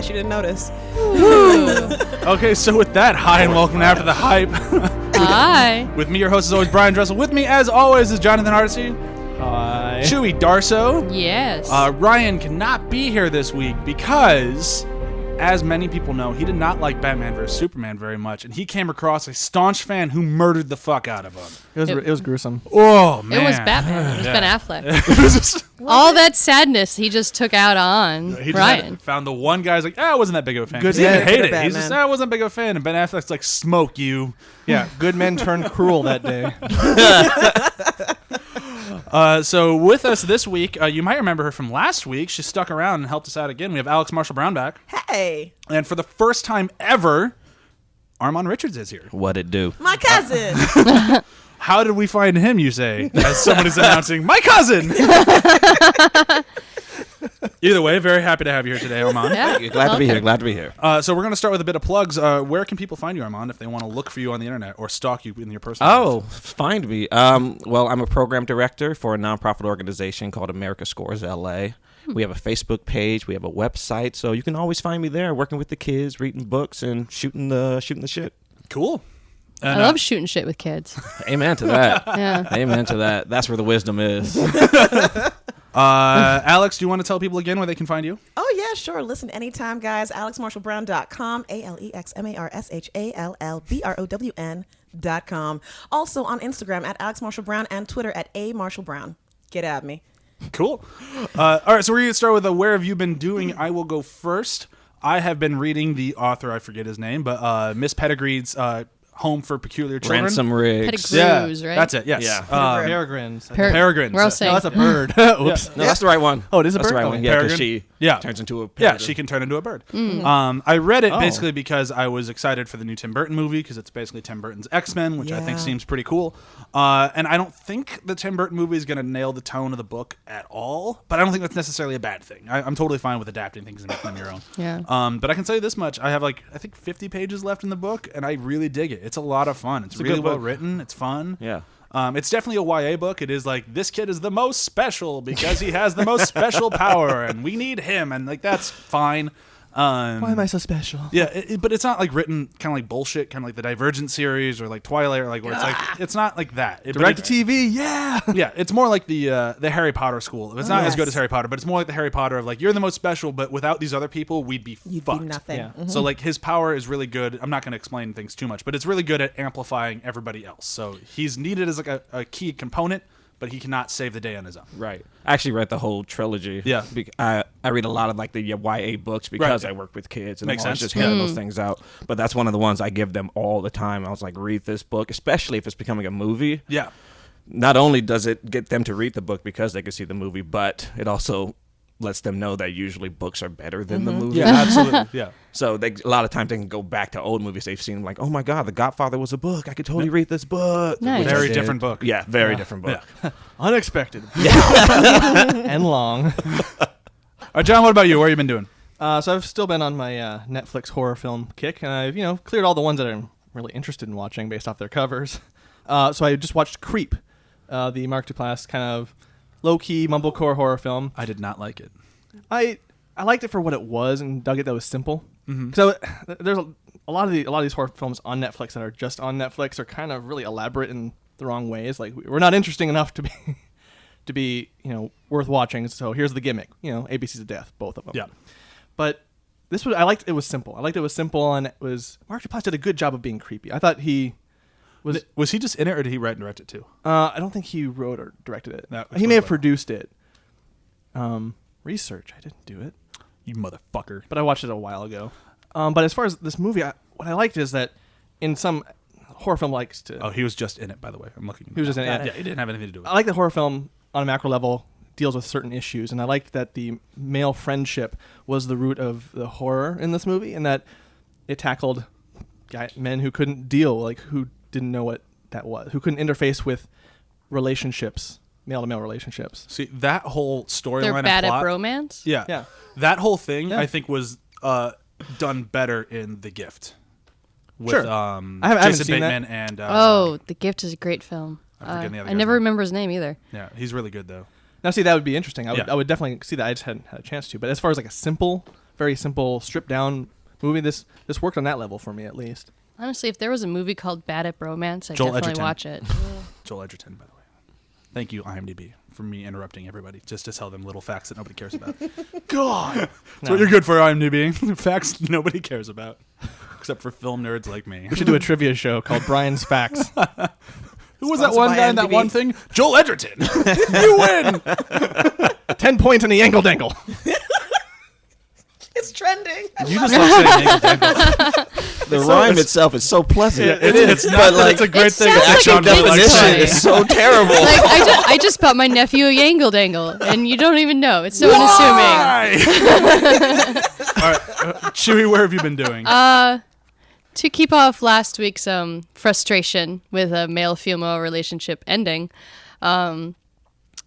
case you didn't notice. Okay, so with that, hi and welcome to After the Hype. Hi. With me, your host is always Brian Dressel. With me, as always, is Jonathan Hardesty. Hi. CHEWIE Darso. Yes. Ryan cannot be here this week because, as many people know, he did not like Batman vs. Superman very much, and he came across a staunch fan who murdered the fuck out of him. It was gruesome. Oh, man. It was Batman. It was Ben Affleck. It was just- All that sadness he just took out on He just Ryan. found the one guy's like, I wasn't that big of a fan. Good He didn't man. hate Good it. He's just, Batman. I wasn't that big of a fan. And Ben Affleck's like, smoke you. Yeah, good men turned cruel that day. So with us this week, you might remember her from last week. She stuck around and helped us out again. We have Alex Marshall-Brown back. Hey, And for the first time ever, Armand Richards is here. What it do? my cousin. How did we find him, you say, as someone is announcing, my cousin! Either way, very happy to have you here today, Armand. Yeah. Glad to be here. Glad to be here. So we're going to start with a bit of plugs. Where can people find you, Armand, if they want to look for you on the internet or stalk you in your personal Oh, life? find me. Well, I'm a program director for a nonprofit organization called America Scores LA. We have a Facebook page. We have a website, so you can always find me there, working with the kids, reading books, and shooting the shit. Cool. I And, love shooting shit with kids. Amen to that. Yeah. Amen to that. That's where the wisdom is. Alex, do you want to tell people again where they can find you? Oh, yeah, sure. Listen anytime, guys. AlexMarshallBrown.com, AlexMarshallBrown.com. Also on Instagram at AlexMarshallBrown and Twitter at @AMarshallBrown. Get at me. Cool. All right, so we're going to start with where have you been doing? I will go first. I have been reading the author, I forget his name, but Miss Pettigre's Home for Peculiar Children. Ransom Riggs. Pettigrews, right? That's it, yes. Yeah. Peregrines. Peregrine. We're all No, saying. that's a bird. Oops. No, that's the right one. Oh, it is a That's bird? the right Oh, one. Yeah, because Peregrine? she Yeah. turns into a Yeah, peregrine. she can turn into a bird. I read it Oh. basically because I was excited for the new Tim Burton movie because it's basically Tim Burton's X-Men, which I think Yeah. seems pretty cool. And I don't think the Tim Burton movie is going to nail the tone of the book at all, but I don't think that's necessarily a bad thing. I'm totally fine with adapting things and making them your own. Yeah. But I can tell you this much. I have I think 50 pages left in the book, and I really dig it. It's a lot of fun. It's a really good well book. written. It's fun. Yeah. It's definitely a YA book. It is like, this kid is the most special because he has the most special power, and we need him, and that's fine. Why am I so special? Yeah, but it's not like written kind of like bullshit, kind of like the Divergent series or like Twilight, or like where it's like it's not like that. Direct to TV, yeah. Yeah, it's more like the Harry Potter school. It's not as good Yes. as Harry Potter, but it's more like the Harry Potter of like, you're the most special, but without these other people, we'd be You'd fucked. be nothing. Yeah. Mhm. So like his power is really good. I'm not going to explain things too much, but it's really good at amplifying everybody else. So he's needed as like a key component, but he cannot save the day on his own. Right. I actually read the whole trilogy. Yeah. I read a lot of like the YA books because Right. I work with kids and Makes I'm always sense. just getting those things out. But that's one of the ones I give them all the time. I was like, read this book, especially if it's becoming a movie. Yeah. Not only does it get them to read the book because they can see the movie, but it also lets them know that usually books are better than the movie. Yeah, absolutely. Yeah. So a lot of times they can go back to old movies they've seen, like, oh my God, The Godfather was a book. I could totally read this book. Nice. Which I Very did. different book. Yeah, very different book. Yeah. Unexpected. And long. All right, John, what about you? What have you been doing? So I've still been on my Netflix horror film kick, and I've cleared all the ones that I'm really interested in watching based off their covers. So I just watched Creep, the Mark Duplass kind of low-key mumblecore horror film. I did not like it. I liked it for what it was and dug it that was simple. Because there's a lot of these horror films on Netflix that are just on Netflix are kind of really elaborate in the wrong ways. Like, we're not interesting enough to be worth watching. So here's the gimmick. ABCs of Death, both of them. Yeah. But this was, I liked it was simple. I liked it was simple, and it was Mark Duplass did a good job of being creepy. I thought he Was he just in it, or did he write and direct it too? I don't think he wrote or directed it. That He may have was- produced it. Research, I didn't do it, You motherfucker. but I watched it a while ago. But as far as this movie, what I liked is that in some horror film likes to. Oh, he was just in it, by the way. I'm looking. He was just in it. Got Yeah. Yeah, he didn't have anything to do with I it. like that horror film on a macro level deals with certain issues, and I liked that the male friendship was the root of the horror in this movie, and that it tackled men who couldn't deal, like who didn't know what that was, who couldn't interface with relationships, male-to-male relationships. See, that whole storyline They're and bad plot, at romance? Yeah. Yeah. That whole thing, Yeah. I think, was done better in The Gift. With, Sure. I haven't Jason seen that. Bateman and... Oh, The Gift is a great film. I'm forgetting the other I guy's never name. remember his name either. Yeah, he's really good, though. Now, see, that would be interesting. Yeah. I would definitely see that. I just hadn't had a chance to. But as far as like a simple very simple, stripped down movie. This worked on that level for me at least. Honestly, if there was a movie called Bad at Bromance, I'd Joel definitely Edgerton. watch it. Joel Edgerton, by the way. Thank you, IMDb, for me interrupting everybody just to tell them little facts that nobody cares about. God, that's what you're good for, IMDb. Facts nobody cares about, except for film nerds like me. We should do a trivia show called Brian's Facts. Who was that Sponsored one by guy in that IMDb. one thing? Joel Edgerton. You win. 10 points in the Yangle Dangle. It's trending. You just like saying Yangle Dangle. The rhyme itself is so pleasant. It is. It's not, But, like, it's a great it thing. sounds The actual like a kid's definition toy. is so terrible. Like I just bought my nephew a Yangle Dangle, and you don't even know. It's so unassuming. Why? All right, Chewie, where have you been doing? To keep off last week's frustration with a male-female relationship ending,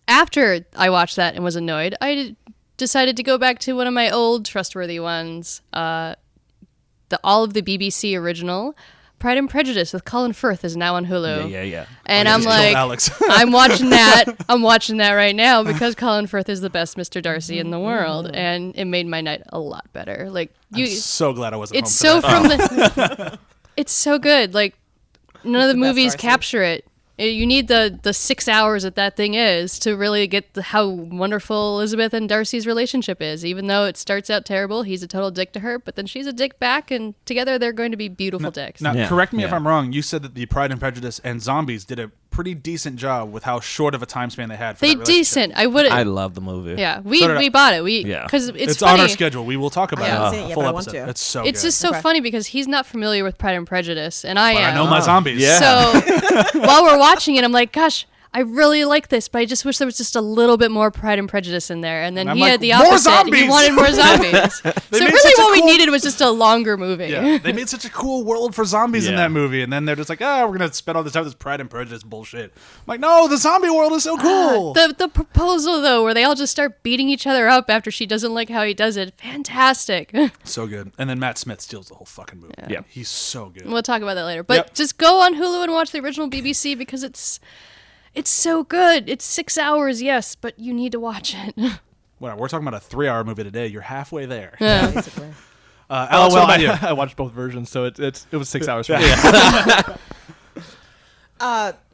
after I watched that and was annoyed, I decided to go back to one of my old trustworthy ones, all of the BBC original, Pride and Prejudice with Colin Firth is now on Hulu. Yeah. And Oh, I'm you like, killed Alex. I'm watching that. I'm watching that right now because Colin Firth is the best Mr. Darcy in the world, and it made my night a lot better. Like I'm so glad I wasn't it's home so for that. from the. It's so good. Like none of the the best movies Darcy. capture it. You need the 6 hours that thing is to really get how wonderful Elizabeth and Darcy's relationship is. Even though it starts out terrible, he's a total dick to her, but then she's a dick back, and together they're going to be beautiful dicks. Now, Yeah, correct me if yeah. I'm wrong. You said that the Pride and Prejudice and Zombies did a pretty decent job with how short of a time span they had. For They that relationship. decent. I would. I love the movie. Yeah, So did I. we bought it. Yeah. Because it's It's on funny. our schedule. We will talk about I haven't it. seen it yet, Full but I want episode. to. It's so It's good. just so Okay. funny because he's not familiar with Pride and Prejudice, and I But am. I know my zombies. Yeah. So while we're watching it, I'm like, gosh, I really like this, but I just wish there was just a little bit more Pride and Prejudice in there. And then And I'm he like, had the "More opposite. He zombies!" wanted more zombies. So made really such a what we cool- needed was just a longer movie. Yeah, they made such a cool world for zombies in Yeah. that movie, and then they're just like, we're gonna spend all this time with this Pride and Prejudice bullshit. I'm like, no, the zombie world is so cool. The proposal, though, where they all just start beating each other up after she doesn't like how he does it, fantastic. So good. And then Matt Smith steals the whole fucking movie. Yeah. He's so good. We'll talk about that later. But Yep. just go on Hulu and watch the original BBC because it's so good. It's 6 hours, yes, but you need to watch it. Well, we're talking about a 3-hour movie today. You're halfway there. Yeah. Basically. Alex, what about you? I watched both versions, so it was 6 hours for me.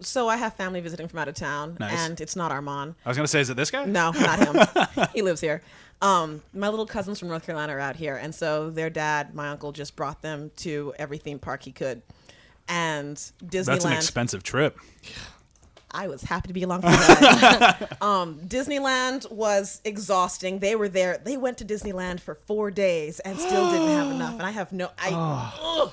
So I have family visiting from out of town, Nice. and it's not Armand. I was gonna say, is it this guy? No, not him. He lives here. My little cousins from North Carolina are out here, and so their dad, my uncle, just brought them to every theme park he could. And Disneyland. That's an expensive trip. I was happy to be along for that. Disneyland was exhausting. They were there. They went to Disneyland for 4 days and still didn't have enough. And I have no. Ugh.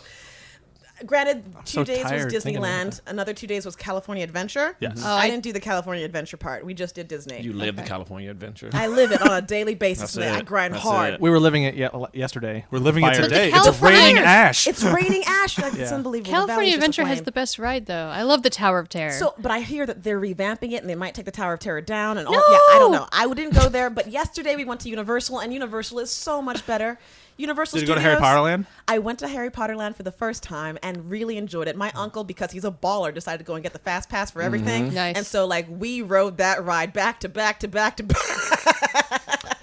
Granted, 2 so days was tired thinking about Disneyland. Another 2 days was California Adventure. Yes. Oh, I I- didn't do the California Adventure part. We just did Disney. You live the California adventure. I live it on a daily basis. That's Man. I it. grind That's hard. it. We were living it yesterday. We're living it Fire. today. But It's the raining California- ash. It's raining ash. Like, It's unbelievable. The valley California is just Adventure has aflame. the best ride, though. I love the Tower of Terror. So, but I hear that they're revamping it and they might take the Tower of Terror down and all. Yeah, I don't know. I didn't go there, but yesterday we went to Universal, and Universal is so much better. Universal Did you go to Studios. Harry Potter Land? I went to Harry Potter Land for the first time and really enjoyed it. My uncle, because he's a baller, decided to go and get the fast pass for everything. Nice. And so, like, we rode that ride back to back to back to back.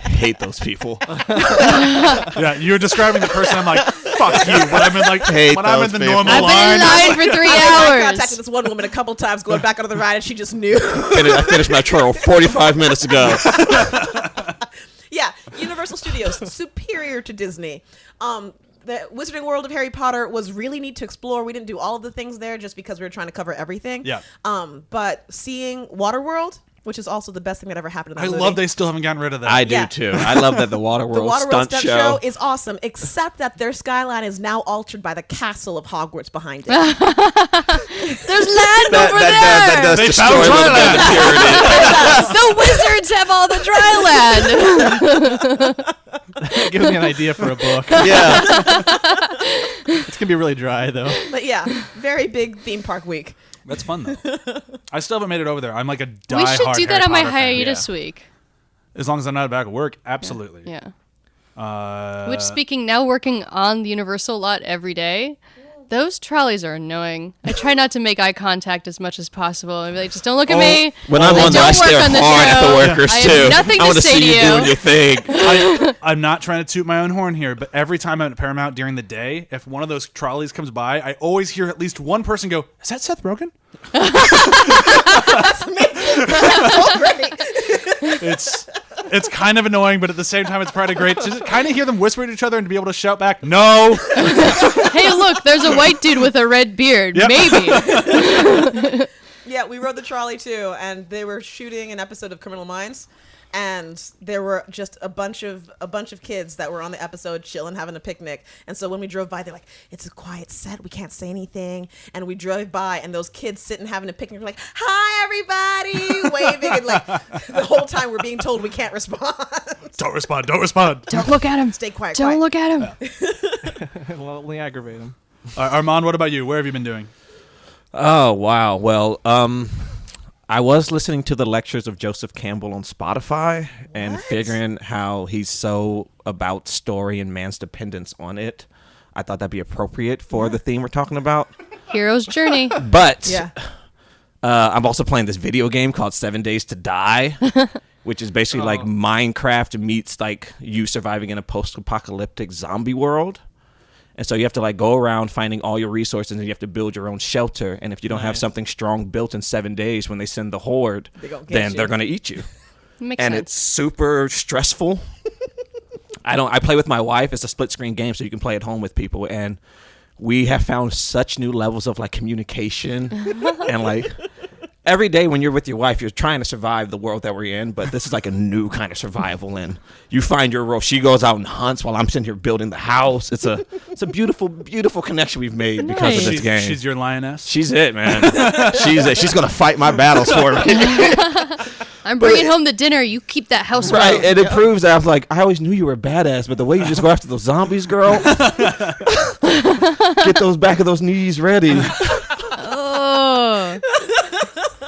Hate those people. Yeah, you're describing the person. I'm like, fuck you. When I'm in like, Hate when I'm in those the people. normal I've been line. in line for 3 I hours. contacted this one woman a couple times going back onto the ride, and she just knew. I finished my churro 45 minutes ago. Yeah, Universal Studios, superior to Disney. The Wizarding World of Harry Potter was really neat to explore. We didn't do all of the things there just because we were trying to cover everything. Yeah. But seeing Waterworld, which is also the best thing that ever happened in that I movie. love they still haven't gotten rid of that. I do Yeah. too. I love that the The Waterworld Waterworld stunt show. is awesome, except that their skyline is now altered by the castle of Hogwarts behind it. There's land over there. That does They destroy found a little dry bit of purity. The wizards have all the dry land. It gives me an idea for a book. Yeah. It's gonna be really dry though. But yeah, very big theme park week. That's fun though. I still haven't made it over there. I'm like a diehard We should do that Harry on my Potter fan. hiatus week. As long as I'm not back at work, absolutely. Yeah. Uh, Which, speaking now, working on the Universal lot every day, Those trolleys are annoying. I try not to make eye contact as much as possible. I'm like, just don't look at me. When I'm I on there, I don't work stare on the hard at the show. workers, I too. have nothing I to want to say see to you doing your thing. I'm not trying to toot my own horn here, but every time I'm at Paramount during the day, if one of those trolleys comes by, I always hear at least one person go, "Is that Seth Rogen?" That's amazing. That's so great. It's kind of annoying, but at the same time, it's kind of great to kind of hear them whisper to each other and to be able to shout back, "No!" Hey, look, there's a white dude with a red beard. Yep. Maybe. Yeah, we rode the trolley too, and they were shooting an episode of Criminal Minds, and there were just a bunch of kids that were on the episode chilling, having a picnic. And so when we drove by, they're like, "It's a quiet set, we can't say anything." And we drove by, and those kids sitting having a picnic, like, "Hi, everybody," waving, and like the whole time we're being told we can't respond. Don't respond. Don't respond. Don't look at him. Stay quiet. Don't quiet. look at him. It'll only aggravate him. Armand, what about you? Where have you been doing? Oh, wow. Well, I was listening to the lectures of Joseph Campbell on Spotify and figuring how he's so about story and man's dependence on it. I thought that'd be appropriate for the theme we're talking about. Hero's journey. But Yeah. I'm also playing this video game called 7 Days to Die, which is basically like Minecraft meets like you surviving in a post-apocalyptic zombie world. And so you have to like go around finding all your resources, and you have to build your own shelter. And if you don't have something strong built in 7 days, when they send the horde, then they're going to eat you. Makes And sense. it's super stressful. I play with my wife. It's a split screen game, so you can play at home with people. And we have found such new levels of like communication and like every day when you're with your wife, you're trying to survive the world that we're in, but this is like a new kind of survival, and you find your role. She goes out and hunts while I'm sitting here building the house. It's a beautiful, beautiful connection we've made because of this game. She's your lioness. She's it, man. She's it. She's gonna fight my battles for me. I'm bringing home the dinner. You keep that house Right, well. and it proves that I was like, I always knew you were a badass, but the way you just go after those zombies, girl, get those back of those knees ready. Oh.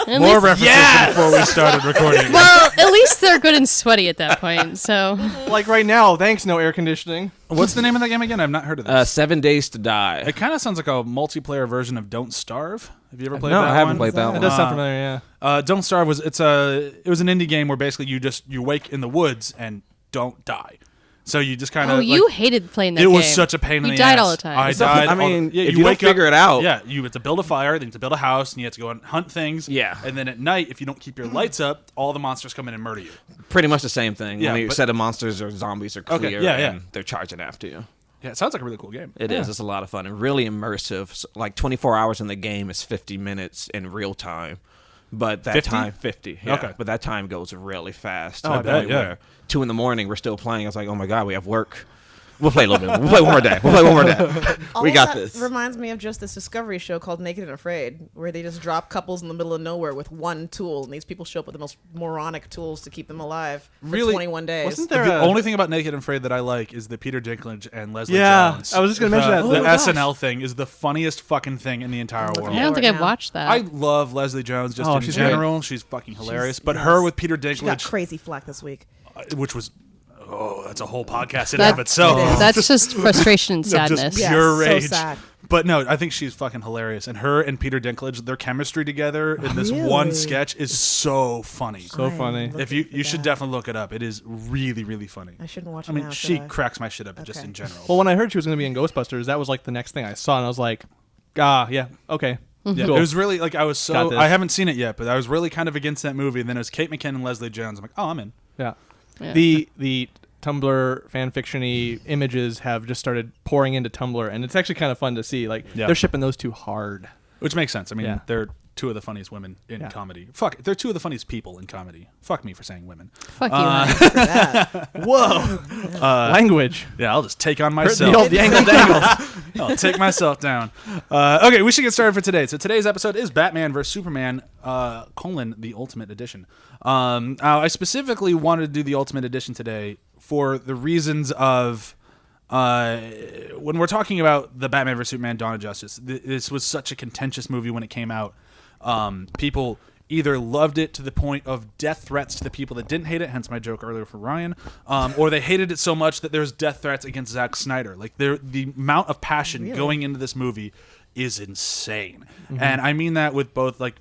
At More least- references before we started recording. Well, at least they're good and sweaty at that point. So Like right now, thanks, no air conditioning. What's the name of that game again? I've not heard of this. 7 Days to Die. It kind of sounds like a multiplayer version of Don't Starve. Have you ever played No, that I haven't one? played that It one. does sound familiar, yeah. Don't Starve was it was an indie game where basically you wake in the woods and don't die. So you just kind of you hated playing that it game. was such a pain in You the ass. died all the time. I died. I mean, yeah, if you don't wake up- figure it out. Yeah, you have to build a fire, then you have to build a house, and you have to go and hunt things. Yeah. And then at night, if you don't keep your lights up, all the monsters come in and murder you. Pretty much the same thing. Yeah, Only a but- set of monsters or zombies are clear, Okay, yeah, and they're charging after you. Yeah, it sounds like a really cool game. It is. It's a lot of fun and really immersive. So, like 24 hours in the game is 50 minutes in real time. But that 50? time, 50. Yeah. Okay. But that time goes really fast. Oh, To I the bet, point yeah. where 2 a.m, we're still playing. I was like, oh my God, we have work. We'll play a little bit. We'll play one more day. We'll play one more day. All We of got that this. reminds me of just this Discovery show called Naked and Afraid, where they just drop couples in the middle of nowhere with one tool, and these people show up with the most moronic tools to keep them alive for Really? 21 days. Wasn't there The a- only thing about Naked and Afraid that I like is the Peter Dinklage and Leslie Yeah, Jones. I was just gonna mention that. The Oh my gosh. SNL thing is the funniest fucking thing in the entire looking world. I don't think I've now. watched that. I love Leslie Jones just Oh, in she's great. general. She's fucking hilarious. But yes. her with Peter She got Dinklage, crazy flack this week. which was, that's a whole podcast in That- and of itself. It is. That's just frustration and Of just sadness. Yeah. pure so rage. sad. But no, I think she's fucking hilarious. And her and Peter Dinklage, their chemistry together in this one Really? sketch is so funny. So funny. If you should definitely look it up. It is really, really funny. I shouldn't watch I it mean, now, she should I? cracks my shit up just Okay. in general. Well, when I heard she was going to be in Ghostbusters, that was like the next thing I saw, and I was like, yeah, okay. Yeah, Cool. it was really like I was Got so this. I haven't seen it yet, but I was really kind of against that movie. And then it was Kate McKinnon and Leslie Jones. I'm like, oh, I'm in. Yeah. Yeah. The Tumblr fanfiction-y images have just started pouring into Tumblr, and it's actually kind of fun to see. Like, Yeah. they're shipping those two hard. Which makes sense. I mean, Yeah. they're two of the funniest women in Yeah. comedy. Fuck, they're two of the funniest people in comedy. Fuck me for saying women. Fuck you. Ryan. Whoa! Language. Yeah, I'll just take on The myself. old Yangle Dangle. I'll take myself down. Okay, we should get started for today. So today's episode is Batman vs Superman: the Ultimate Edition. I specifically wanted to do the Ultimate Edition today for the reasons of when we're talking about the Batman vs Superman: Dawn of Justice. This was such a contentious movie when it came out. People either loved it to the point of death threats to the people that didn't hate it, hence my joke earlier for Ryan, or they hated it so much that there's death threats against Zack Snyder. Like the amount of passion going into this movie is insane. And I mean that with both like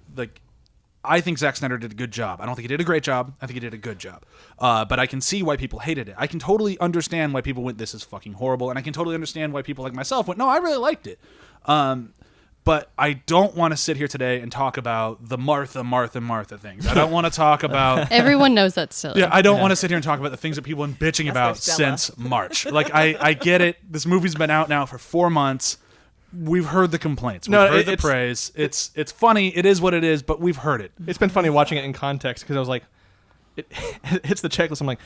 I think Zack Snyder did a good job. I don't think he did a great job. I think he did a good job. But I can see why people hated it. I can totally understand why people went, this is fucking horrible. And I can totally understand why people like myself went, no, I really liked it. But I don't want to sit here today and talk about the Martha things. I don't want to talk about... Everyone knows that's silly. Yeah, I don't want to sit here and talk about the things that people have been bitching about since March. Like, I get it. This movie's been out now for 4 months. We've heard the complaints. We've heard the praise. It's funny. It is what it is, but we've heard it. It's been funny watching it in context because I was like, it hits the checklist. I'm like,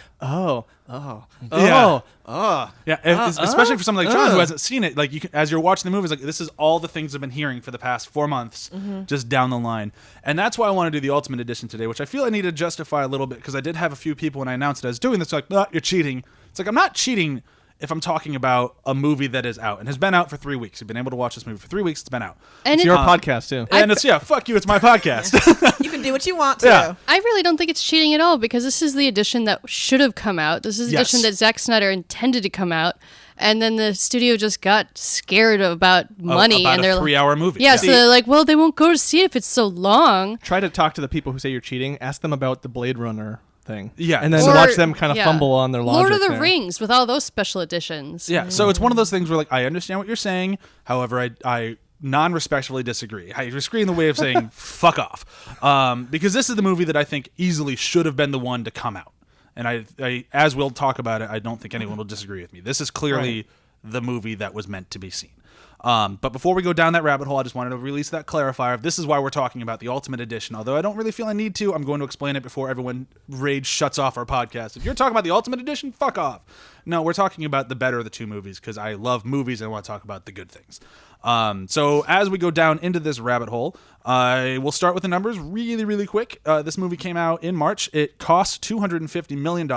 especially for someone like John who hasn't seen it. Like, you can, as you're watching the movie, it's like, this is all the things I've been hearing for the past 4 months, just down the line. And that's why I want to do the Ultimate Edition today, which I feel I need to justify a little bit because I did have a few people when I announced it I was doing this like, you're cheating. It's like, I'm not cheating if I'm talking about a movie that is out and has been out for 3 weeks. You've been able to watch this movie for 3 weeks. It's been out. And it's your podcast, too. And fuck you. It's my podcast. You can do what you want to. Yeah. I really don't think it's cheating at all because this is the edition that should have come out. This is the edition that Zack Snyder intended to come out. And then the studio just got scared about money. About and they're a 3-hour movie. Yeah, so they're like, well, they won't go to see it if it's so long. Try to talk to the people who say you're cheating. Ask them about the Blade Runner thing. Yeah. And then watch them kind of fumble on their logic. Lord of the there. Rings with all those special editions. Yeah, so it's one of those things where, like, I understand what you're saying. However, I non-respectfully disagree. I disagree in the way of saying fuck off. Because this is the movie that I think easily should have been the one to come out. And I as we'll talk about it, I don't think anyone will disagree with me. This is clearly the movie that was meant to be seen. But before we go down that rabbit hole, I just wanted to release that clarifier. This is why we're talking about the Ultimate Edition. Although I don't really feel I need to, I'm going to explain it before everyone rage shuts off our podcast. If you're talking about the Ultimate Edition, fuck off. No, we're talking about the better of the two movies because I love movies and I want to talk about the good things. So as we go down into this rabbit hole, we'll start with the numbers really, really quick. This movie came out in March. It cost $250 million.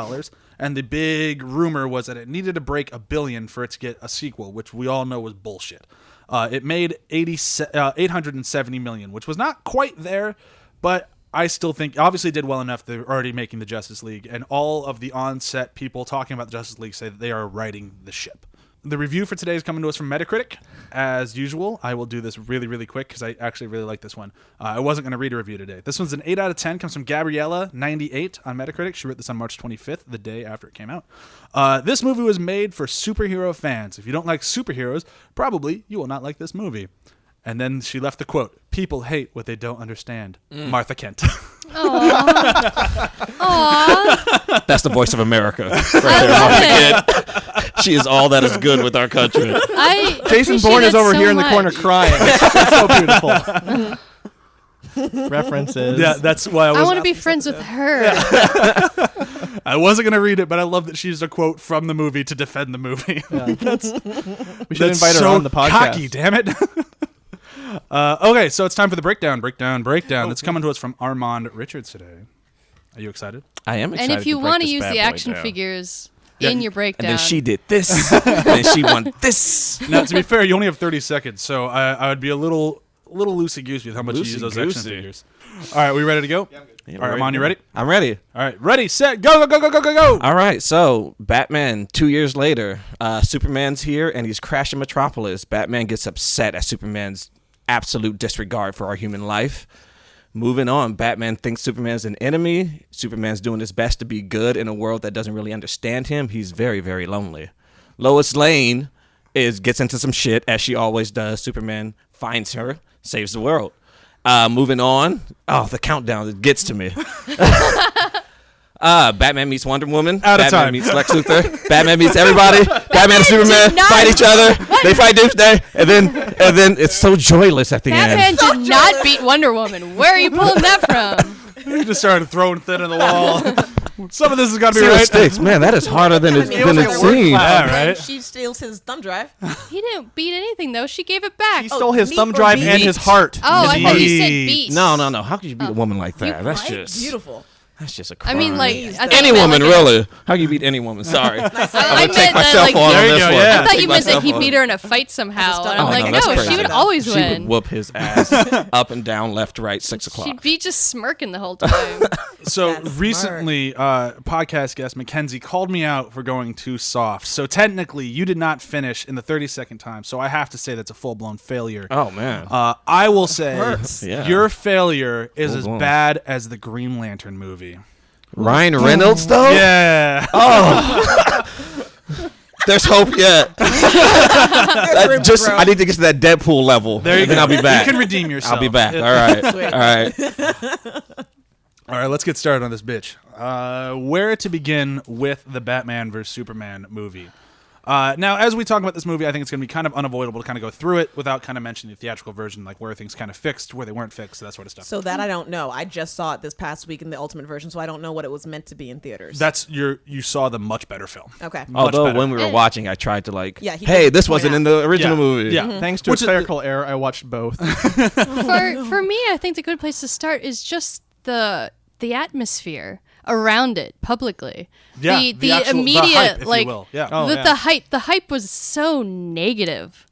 And the big rumor was that it needed to break $1 billion for it to get a sequel, which we all know was bullshit. It made $870 million, which was not quite there, but I still think obviously did well enough. They're already making the Justice League, and all of the on-set people talking about the Justice League say that they are righting the ship. The review for today is coming to us from Metacritic. As usual, I will do this really, really quick because I actually really like this one. I wasn't going to read a review today. This one's an 8 out of 10. Comes from Gabriella, 98 on Metacritic. She wrote this on March 25th, the day after it came out. This movie was made for superhero fans. If you don't like superheroes, probably you will not like this movie. And then she left the quote, "People hate what they don't understand." Martha Kent. Aww. That's the voice of America. Right there, Martha Kent. She is all that is good with our country. Jason Bourne is over here in the corner crying. It's so beautiful. References. Yeah, that's why I want to be friends with her. I wasn't going to read it, but I love that she's a quote from the movie to defend the movie. Yeah. We should invite her on the podcast. Cocky, damn it. Okay, so it's time for the breakdown. It's coming to us from Armand Richards today. Are you excited? I am excited. And if you want to use the action figures in your breakdown. And then she did this. And then she won this. Now, to be fair, you only have 30 seconds, so I would be a little loosey-goosey with how much you use those action figures. All right, we ready to go? Yeah, I'm good. Yeah, All right, Armand, you ready? I'm ready. All right, ready, set, go. All right, so Batman, 2 years later, Superman's here and he's crashing Metropolis. Batman gets upset at Superman's absolute disregard for our human life. Moving on, Batman thinks Superman's an enemy. Superman's doing his best to be good in a world that doesn't really understand him. He's very, very lonely. Lois Lane gets into some shit, as she always does. Superman finds her, saves the world. Moving on. Oh, the countdown, it gets to me. Batman meets Wonder Woman. Batman meets Lex Luthor. Batman meets everybody. Batman and Superman fight each other. They fight Doomsday, and then it's so joyless at the end. Batman did not beat Wonder Woman. Where are you pulling that from? You just started throwing thin in the wall. Some of this has got to be Zero right. sticks. Man, that is harder than it seems. Yeah, right? She steals his thumb drive. He didn't beat anything, though. She gave it back. He stole his meat thumb or drive beat? and his heart. Oh, I thought you said Meat. beat. No. How could you beat a woman like that? That's Right? just Beautiful. That's just a I mean, like, Please, I though. thought any you meant, woman, like, really. How can you beat any woman? Sorry. I'm I gonna take meant that, myself like, on There you this go, one. yeah. I thought Take you meant that myself he on. beat her in a fight somehow. And I'm Oh, like, no, no, that's she crazy. would always She win. would whoop his ass up and down, left, right, 6 o'clock. She'd be just smirking the whole time. So That's recently, podcast guest Mackenzie called me out for going too soft. So technically, you did not finish in the 32nd time. So I have to say that's a full-blown failure. Oh, man. I will say hurts. Yeah. your failure is as Full-blown. bad as the Green Lantern movie. Ryan Reynolds, though? Yeah. There's hope yet. I need to get to that Deadpool level. There you and then go. I'll be back. You can redeem yourself. I'll be back. All right. Sweet. All right. All right, let's get started on this bitch. Where to begin with the Batman vs. Superman movie? Now, as we talk about this movie, I think it's going to be kind of unavoidable to kind of go through it without kind of mentioning the theatrical version, like where things kind of fixed, where they weren't fixed, that sort of stuff. So that I don't know. I just saw it this past week in the Ultimate version, so I don't know what it was meant to be in theaters. You saw the much better film. Okay. Much Although better. when we were watching, I tried to Yeah, he hey, did this point wasn't out. in the original Yeah. movie. Yeah. Thanks to Which a is- clerical error, I watched both. for me, I think the good place to start is just the atmosphere around it publicly. Yeah, the the actual- the immediate hype, if you like will. Yeah. Oh, yeah. the hype was so negative.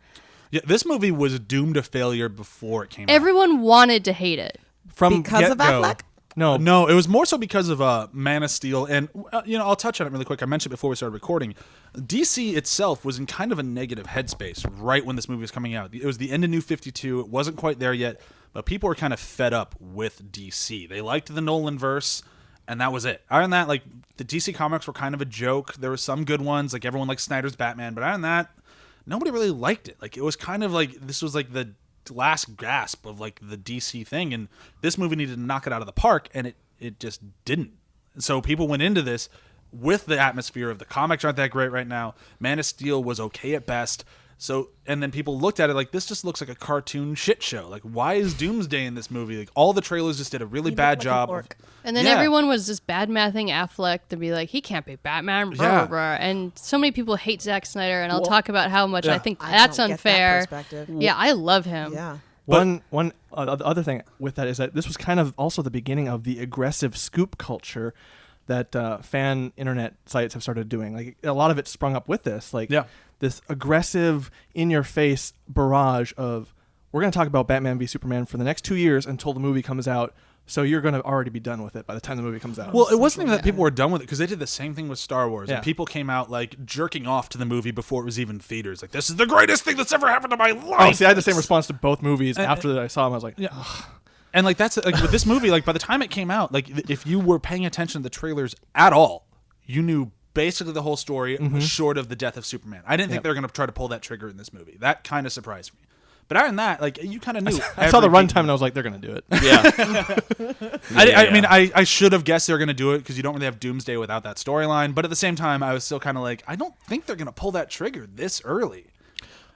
Yeah, this movie was doomed to failure before it came out. Everyone wanted to hate it. From Because of get-go. Affleck? No, No, it was more so because of Man of Steel, and I'll touch on it really quick. I mentioned it before we started recording. DC itself was in kind of a negative headspace right when this movie was coming out. It was the end of New 52. It wasn't quite there yet, but people were kind of fed up with DC. They liked the Nolan verse, and that was it. Other than that, like the DC comics were kind of a joke. There were some good ones, like everyone liked Snyder's Batman, but other than that, nobody really liked it. Like it was kind of like this was like the last gasp of like the DC thing, and this movie needed to knock it out of the park, and it just didn't. So people went into this with the atmosphere of the comics aren't that great right now. Man of Steel was okay at best. So, and then people looked at it like, this just looks like a cartoon shit show. Like, why is Doomsday in this movie? Like, all the trailers just did a really He bad looked like an job. orc. And then Yeah. everyone was just bad-mouthing Affleck to be like, he can't be Batman, blah, Yeah. blah, blah. And so many people hate Zack Snyder, and I'll Well, talk about how much yeah. I think I that's don't get that unfair. perspective. Yeah, I love him. Yeah. One other thing with that is that this was kind of also the beginning of the aggressive scoop culture that fan internet sites have started doing. Like a lot of it sprung up with this, like Yeah. this aggressive, in-your-face barrage of we're going to talk about Batman v Superman for the next 2 years until the movie comes out. So you're going to already be done with it by the time the movie comes out. Well, it wasn't even that people were done with it, because they did the same thing with Star Wars. Yeah. And people came out, like, jerking off to the movie before it was even theaters. Like, this is the greatest thing that's ever happened to my life. oh, see, I had the same response to both movies after I saw them. I was like, Yeah. And like that's like with this movie, like by the time it came out, like if you were paying attention to the trailers at all, you knew basically the whole story short of the death of Superman. I didn't think they were going to try to pull that trigger in this movie. That kind of surprised me. But other than that, like you kind of knew. I saw the every runtime and I was like, they're going to do it. Yeah. I mean, I should have guessed they were going to do it because you don't really have Doomsday without that storyline. But at the same time, I was still kind of like, I don't think they're going to pull that trigger this early.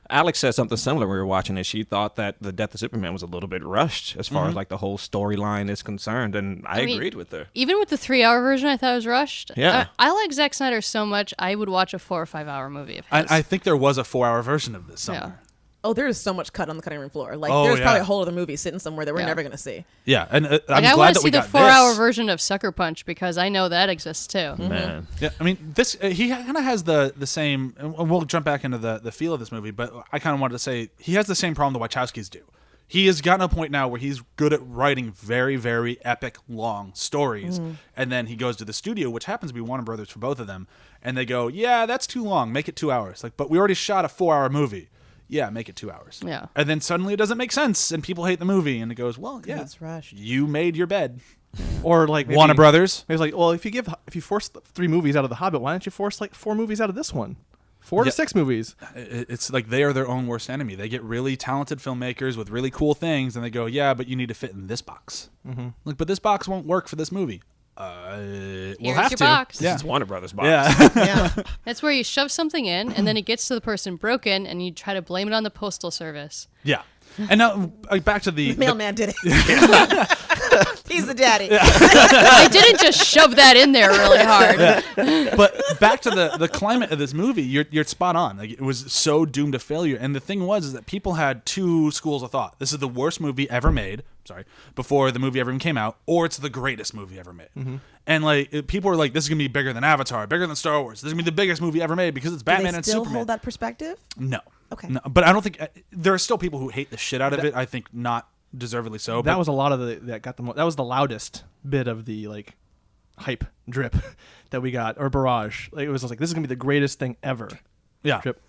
Alex said something similar when we were watching it. She thought that the death of Superman was a little bit rushed as far as like the whole storyline is concerned, and I mean, agreed with her. Even with the 3-hour version, I thought it was rushed. Yeah. I like Zack Snyder so much, I would watch a 4 or 5 hour movie of his. I think there was a 4-hour version of this somewhere. Oh, there is so much cut on the cutting room floor. Like, Oh, there's yeah. probably a whole other movie sitting somewhere that we're Yeah. never going to see. Yeah, and I'm Like, I glad want that to we see the got 4-hour this. version of Sucker Punch because I know that exists too. Man. Yeah, I mean, this he kind of has the same. And we'll jump back into the feel of this movie, but I kind of wanted to say he has the same problem the Wachowskis do. He has gotten a point now where he's good at writing very, very epic, long stories, and then he goes to the studio, which happens to be Warner Brothers for both of them, and they go, "Yeah, that's too long. Make it 2 hours." Like, but we already shot a 4-hour movie. Yeah, make it 2 hours. Yeah. And then suddenly it doesn't make sense, and people hate the movie, and it goes, "Well, yeah, It's rushed. you made your bed." Or like maybe, Warner Brothers. Maybe it's like, well, if you force 3 movies out of The Hobbit, why don't you force like 4 movies out of this one? 4 to Yeah. 6 movies. It's like they are their own worst enemy. They get really talented filmmakers with really cool things, and they go, "Yeah, but you need to fit in this box." Like, but this box won't work for this movie. We'll Here's have your to. box. Yeah, It's Warner Brothers box. yeah. Yeah. That's where you shove something in, and then it gets to the person broken, and you try to blame it on the postal service. Yeah. And now back to the Mailman did it. He's the daddy. I didn't just shove that in there really hard. But back to the climate of this movie, you're spot on. Like, it was so doomed to failure. And the thing was is that people had two schools of thought. This is the worst movie ever made. Sorry, before the movie ever even came out, or it's the greatest movie ever made. Mm-hmm. And like people were like, "This is gonna be bigger than Avatar, bigger than Star Wars. This is gonna be the biggest movie ever made because it's Batman and Superman." Still hold that perspective? No. Okay. No, but I don't think there are still people who hate the shit out of it. I think not deservedly so. That was a lot of that was the loudest bit of the like hype drip that we got, or barrage. Like, it was like, this is gonna be the greatest thing ever. Yeah. Drip.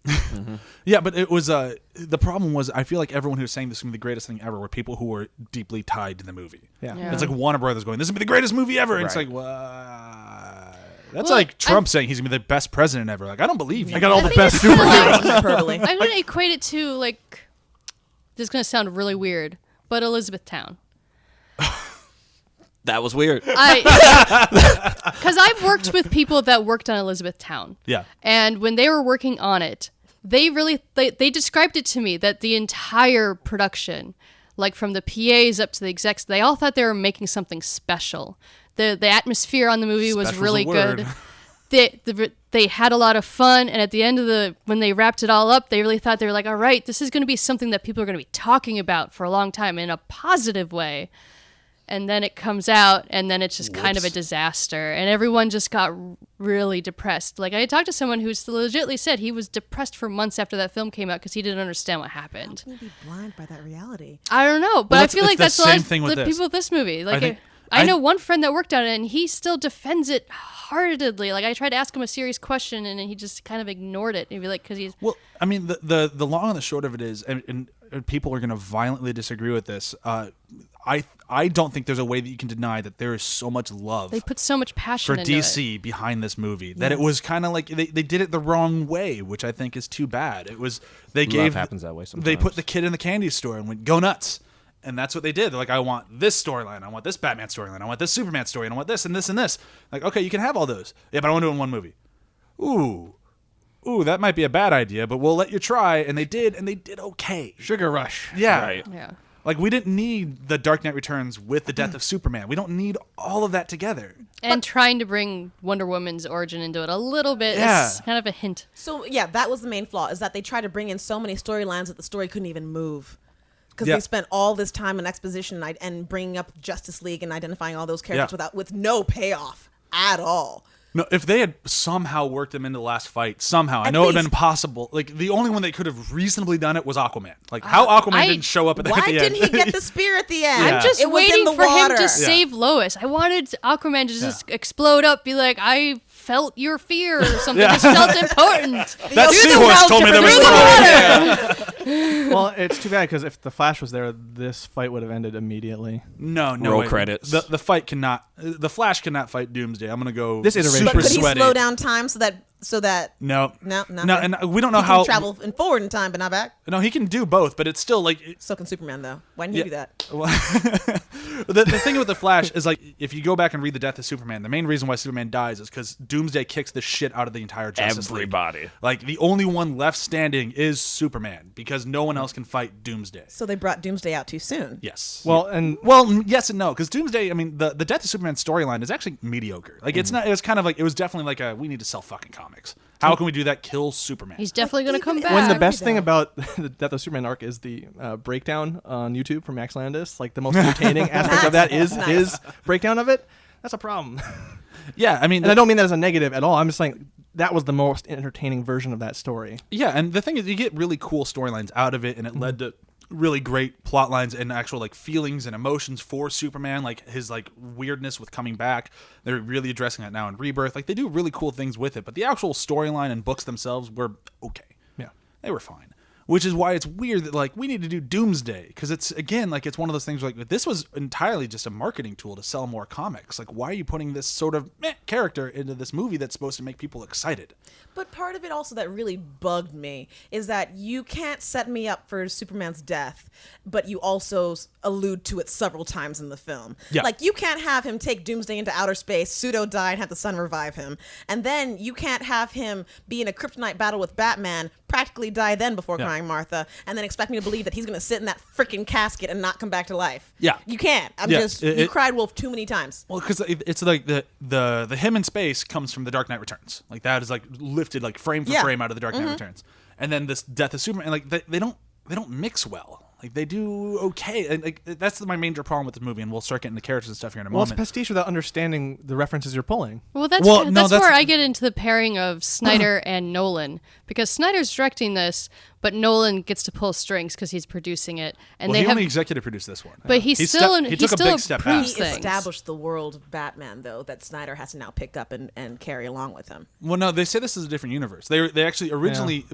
Mm-hmm. Yeah, but it was the problem was I feel like everyone who was saying this is gonna be the greatest thing ever were people who were deeply tied to the movie. Yeah. It's like Warner Brothers going, "This is gonna be the greatest movie ever," and it's like, that's like Trump saying he's gonna be the best president ever. Like, I don't believe you. I got all the think best it's kinda superheroes. Hyperbole. I'm going to equate it to, like, this is going to sound really weird, but Elizabethtown. That was weird. Because I've worked with people that worked on Elizabethtown. Yeah. And when they were working on it, they described it to me that the entire production, like from the PAs up to the execs, they all thought they were making something special. The atmosphere on the movie was Special's really a word. good. They had a lot of fun, and at the end of when they wrapped it all up, they really thought they were like, all right, this is going to be something that people are going to be talking about for a long time in a positive way. And then it comes out, and then it's just kind of a disaster, and everyone just got really depressed. Like, I talked to someone who legitimately said he was depressed for months after that film came out because he didn't understand what happened. How can you be blind by that reality? I don't know, but Well, I feel like it's that's the a same lot thing with of this. people with this movie. Like, I I know one friend that worked on it, and he still defends it heartedly. Like, I tried to ask him a serious question, and he just kind of ignored it. He'd be like, because he's... Well, I mean, the long and the short of it is, and people are going to violently disagree with this. I don't think there's a way that you can deny that there is so much love They put so much passion for into DC behind this movie that it was kind of like they did it the wrong way, which I think is too bad. It was Love happens that way sometimes. They put the kid in the candy store and went go nuts. And that's what they did. They're like, I want this storyline. I want this Batman storyline. I want this Superman story. And I want this and this and this. Like, okay, you can have all those. Yeah, but I want to do it in one movie. Ooh, that might be a bad idea, but we'll let you try. And they did okay. Sugar Rush. Yeah. Right. Yeah. Like, we didn't need the Dark Knight Returns with the death of Superman. We don't need all of that together. And trying to bring Wonder Woman's origin into it a little bit Yeah. is kind of a hint. So, yeah, that was the main flaw, is that they tried to bring in so many storylines that the story couldn't even move. Because Yeah. they spent all this time in exposition and bringing up Justice League and identifying all those characters Yeah. with no payoff at all. No, if they had somehow worked them into the last fight, somehow, I At know it would have least. been possible. Like, the only one that could have reasonably done it was Aquaman. Like, how Aquaman didn't show up at the, Why at the end. didn't he get the spear at the end? Yeah. I'm just It was in waiting the for water. him to save Lois. I wanted Aquaman to just explode up, be like, I felt your fear or something. Yeah. Just felt important. That Through the seahorse world told me there was Through the trouble. water. Well, it's too bad because if the Flash was there, this fight would have ended immediately. No. Roll way. credits. The fight cannot. The Flash cannot fight Doomsday. I'm gonna go This iteration. But super could he sweaty. slow down time so that No. no, And we don't know he how. can travel in forward in time but not back? No, he can do both, but it's still like. So can Superman though. Why didn't he do that? Well, the thing with the Flash is, like, if you go back and read the death of Superman, the main reason why Superman dies is because Doomsday kicks the shit out of the entire Justice Everybody. League. Like, the only one left standing is Superman because no one else can fight Doomsday. So they brought Doomsday out too soon. Yes. Well, and Yes and no, because Doomsday. I mean, the death of Superman storyline is actually mediocre. Like, it's not. It was kind of like, it was definitely like we need to sell fucking comics. How can we do that? Kill Superman. He's definitely going to come even back. when the I best agree thing that. about the Death of Superman arc is the breakdown on YouTube from Max Landis, like the most entertaining aspect of that is Nice. his breakdown of it. That's a problem. Yeah, I mean, And I don't mean that as a negative at all. I'm just saying that was the most entertaining version of that story. yeah, and the thing is, you get really cool storylines out of it, and it led to really great plot lines and actual like feelings and emotions for Superman, like his like weirdness with coming back. They're really addressing that now in Rebirth. Like, they do really cool things with it, but the actual storyline and books themselves were okay. Yeah. They were fine. Which is why it's weird that, like, we need to do Doomsday, because it's, again, like, it's one of those things like, this was entirely just a marketing tool to sell more comics. Like, why are you putting this sort of character into this movie that's supposed to make people excited? But part of it also that really bugged me is that you can't set me up for Superman's death, but you also allude to it several times in the film. Yeah. Like, you can't have him take Doomsday into outer space, pseudo die, and have the sun revive him. And then you can't have him be in a kryptonite battle with Batman, practically die then before crying Martha, and then expect me to believe that he's going to sit in that freaking casket and not come back to life. Yeah. You can't. You cried wolf too many times. Well, because it's like the him in space comes from The Dark Knight Returns. Like that is like lifted like frame for frame out of The Dark Knight Returns. And then this Death of Superman, like they don't mix well. Like they do okay, and like that's my major problem with this movie. And we'll start getting the characters and stuff here in a moment. Well, it's pastiche without understanding the references you're pulling. Well, that's where I get into the pairing of Snyder and Nolan, because Snyder's directing this, but Nolan gets to pull strings because he's producing it. And he only executive produced this one. But he still took a big step back. He established the world of Batman, though, that Snyder has to now pick up and carry along with him. Well, no, they say this is a different universe. They actually originally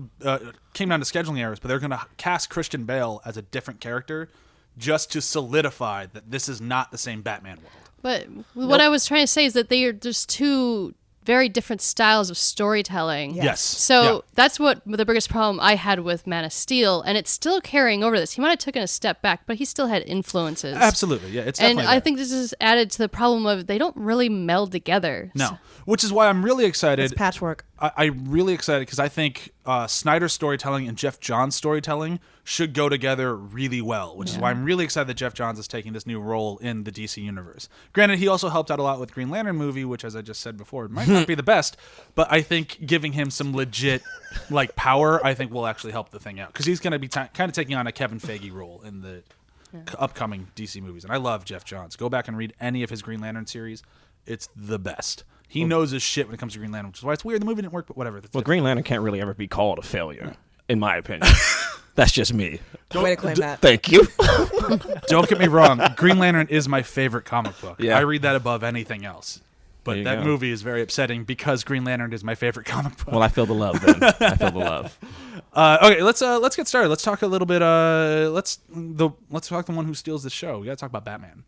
came down to scheduling errors, but they're going to cast Christian Bale as a different character just to solidify that this is not the same Batman world. But what I was trying to say is that they are just two very different styles of storytelling. Yes. So that's what the biggest problem I had with Man of Steel, and it's still carrying over this. He might have taken a step back, but he still had influences. Absolutely, yeah. It's and definitely I think this is added to the problem of they don't really meld together. No, which is why I'm really excited. It's patchwork. I'm really excited because I think Snyder's storytelling and Jeff Johns' storytelling should go together really well, which is why I'm really excited that Jeff Johns is taking this new role in the DC universe. Granted, he also helped out a lot with Green Lantern movie, which, as I just said before, might not be the best, but I think giving him some legit like power, I think will actually help the thing out, because he's going to be kind of taking on a Kevin Feige role in the upcoming DC movies, and I love Jeff Johns. Go back and read any of his Green Lantern series; it's the best. He knows his shit when it comes to Green Lantern, which is why it's weird the movie didn't work, but whatever. Well, Green Lantern can't really ever be called a failure, in my opinion. That's just me. Way to claim that. Thank you. Don't get me wrong. Green Lantern is my favorite comic book. Yeah. I read that above anything else. But that movie is very upsetting because Green Lantern is my favorite comic book. Well, I feel the love then. I feel the love. Okay, let's get started. Let's talk a little bit. Let's talk the one who steals the show. We got to talk about Batman.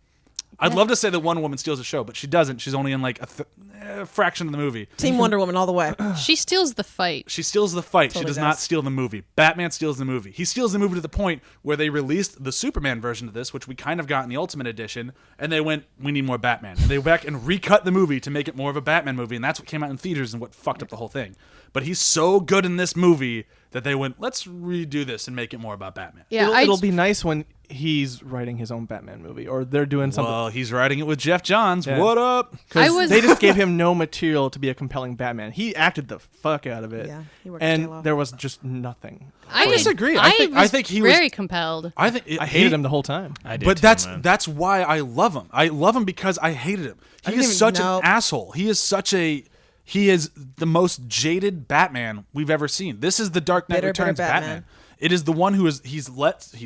I'd love to say that one woman steals the show, but she doesn't. She's only in like a fraction of the movie. Team Wonder Woman all the way. She steals the fight. She steals the fight. Totally she does does. not steal the movie. Batman steals the movie. He steals the movie to the point where they released the Superman version of this, which we kind of got in the Ultimate Edition, and they went, we need more Batman. And they went back and recut the movie to make it more of a Batman movie, and that's what came out in theaters and what fucked up the whole thing. But he's so good in this movie that they went, let's redo this and make it more about Batman. Yeah, It'll be nice when he's writing his own Batman movie, or they're doing something. Well, he's writing it with Jeff Johns. Yeah. What up? Because they just gave him no material to be a compelling Batman. He acted the fuck out of it. Yeah, he worked his tail and off. there was just nothing. I disagree. I think he was very compelled. I hated him the whole time. I did But too, that's why I love him. I love him because I hated him. He is such an asshole. He is the most jaded Batman we've ever seen. This is the Dark Knight Bitter Returns Batman. It is the one who he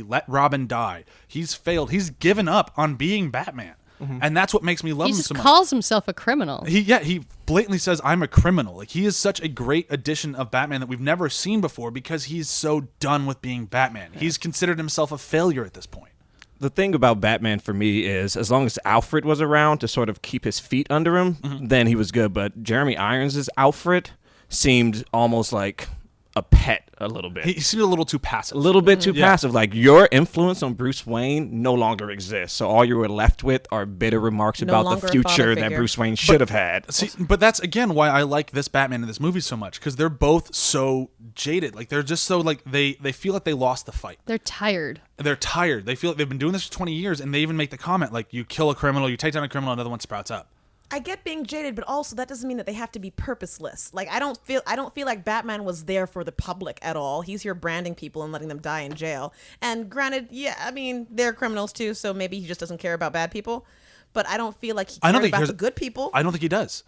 let Robin die. He's failed. He's given up on being Batman. And that's what makes me love He him just so much. calls himself a criminal. He blatantly says, I'm a criminal. Like, he is such a great addition of Batman that we've never seen before because he's so done with being Batman. Yeah. He's considered himself a failure at this point. The thing about Batman for me is, as long as Alfred was around to sort of keep his feet under him, then he was good. But Jeremy Irons' Alfred seemed almost like a pet a little bit. He seemed a little too passive. A little bit too passive. Like, your influence on Bruce Wayne no longer exists. So all you were left with are bitter remarks No about longer the a future father that figure. Bruce Wayne should have had. See, but that's, again, why I like this Batman in this movie so much, because they're both so jaded. Like, they're just so, like, they feel like they lost the fight. They're tired. They're tired. They feel like they've been doing this for 20 years, and they even make the comment, like, you kill a criminal, you take down a criminal, another one sprouts up. I get being jaded, but also that doesn't mean that they have to be purposeless. Like, I don't feel like Batman was there for the public at all. He's here branding people and letting them die in jail. And granted, I mean, they're criminals too, so maybe he just doesn't care about bad people. But I don't feel like he cares about the good people. I don't think he does.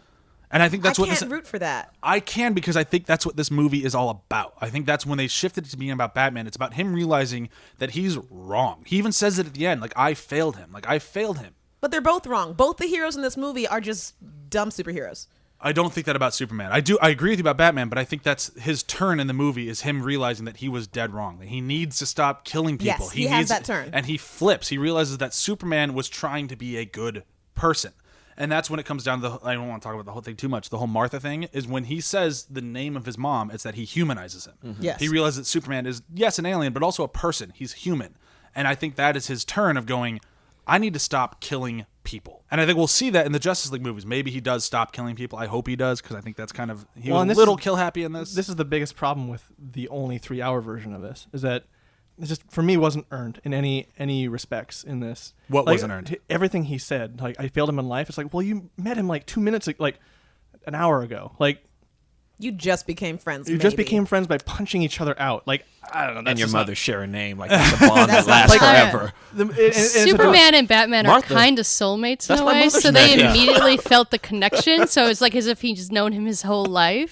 And I think that's I can't root for that. I can, because I think that's what this movie is all about. I think that's when they shifted it to being about Batman. It's about him realizing that he's wrong. He even says it at the end, like, I failed him. But they're both wrong. Both the heroes in this movie are just dumb superheroes. I don't think that about Superman. I agree with you about Batman, but I think that's his turn in the movie, is him realizing that he was dead wrong. That he needs to stop killing people. Yes, he has that turn. And he flips. He realizes that Superman was trying to be a good person. And that's when it comes down to I don't want to talk about the whole thing too much. The whole Martha thing is when he says the name of his mom, it's that he humanizes him. Yes. He realizes that Superman is, yes, an alien, but also a person. He's human. And I think that is his turn of going, I need to stop killing people. And I think we'll see that in the Justice League movies. Maybe he does stop killing people. I hope he does, because I think that's kind of... He was a little kill happy in this. This is the biggest problem with the only 3-hour version of this, is that it just, for me, wasn't earned in any respects in this. What wasn't earned? Everything he said, like, I failed him in life. It's like, well, you met him like 2 minutes, like an hour ago. Like, You just became friends. you just became friends by punching each other out. Like, I don't know. That's And your just mother share a name. Like, that's a bond that lasts like- forever. Superman and Batman are Martha. kind of soulmates in That's a my way, mother's so they name, yeah. immediately felt the connection. So it's like as if he's just known him his whole life.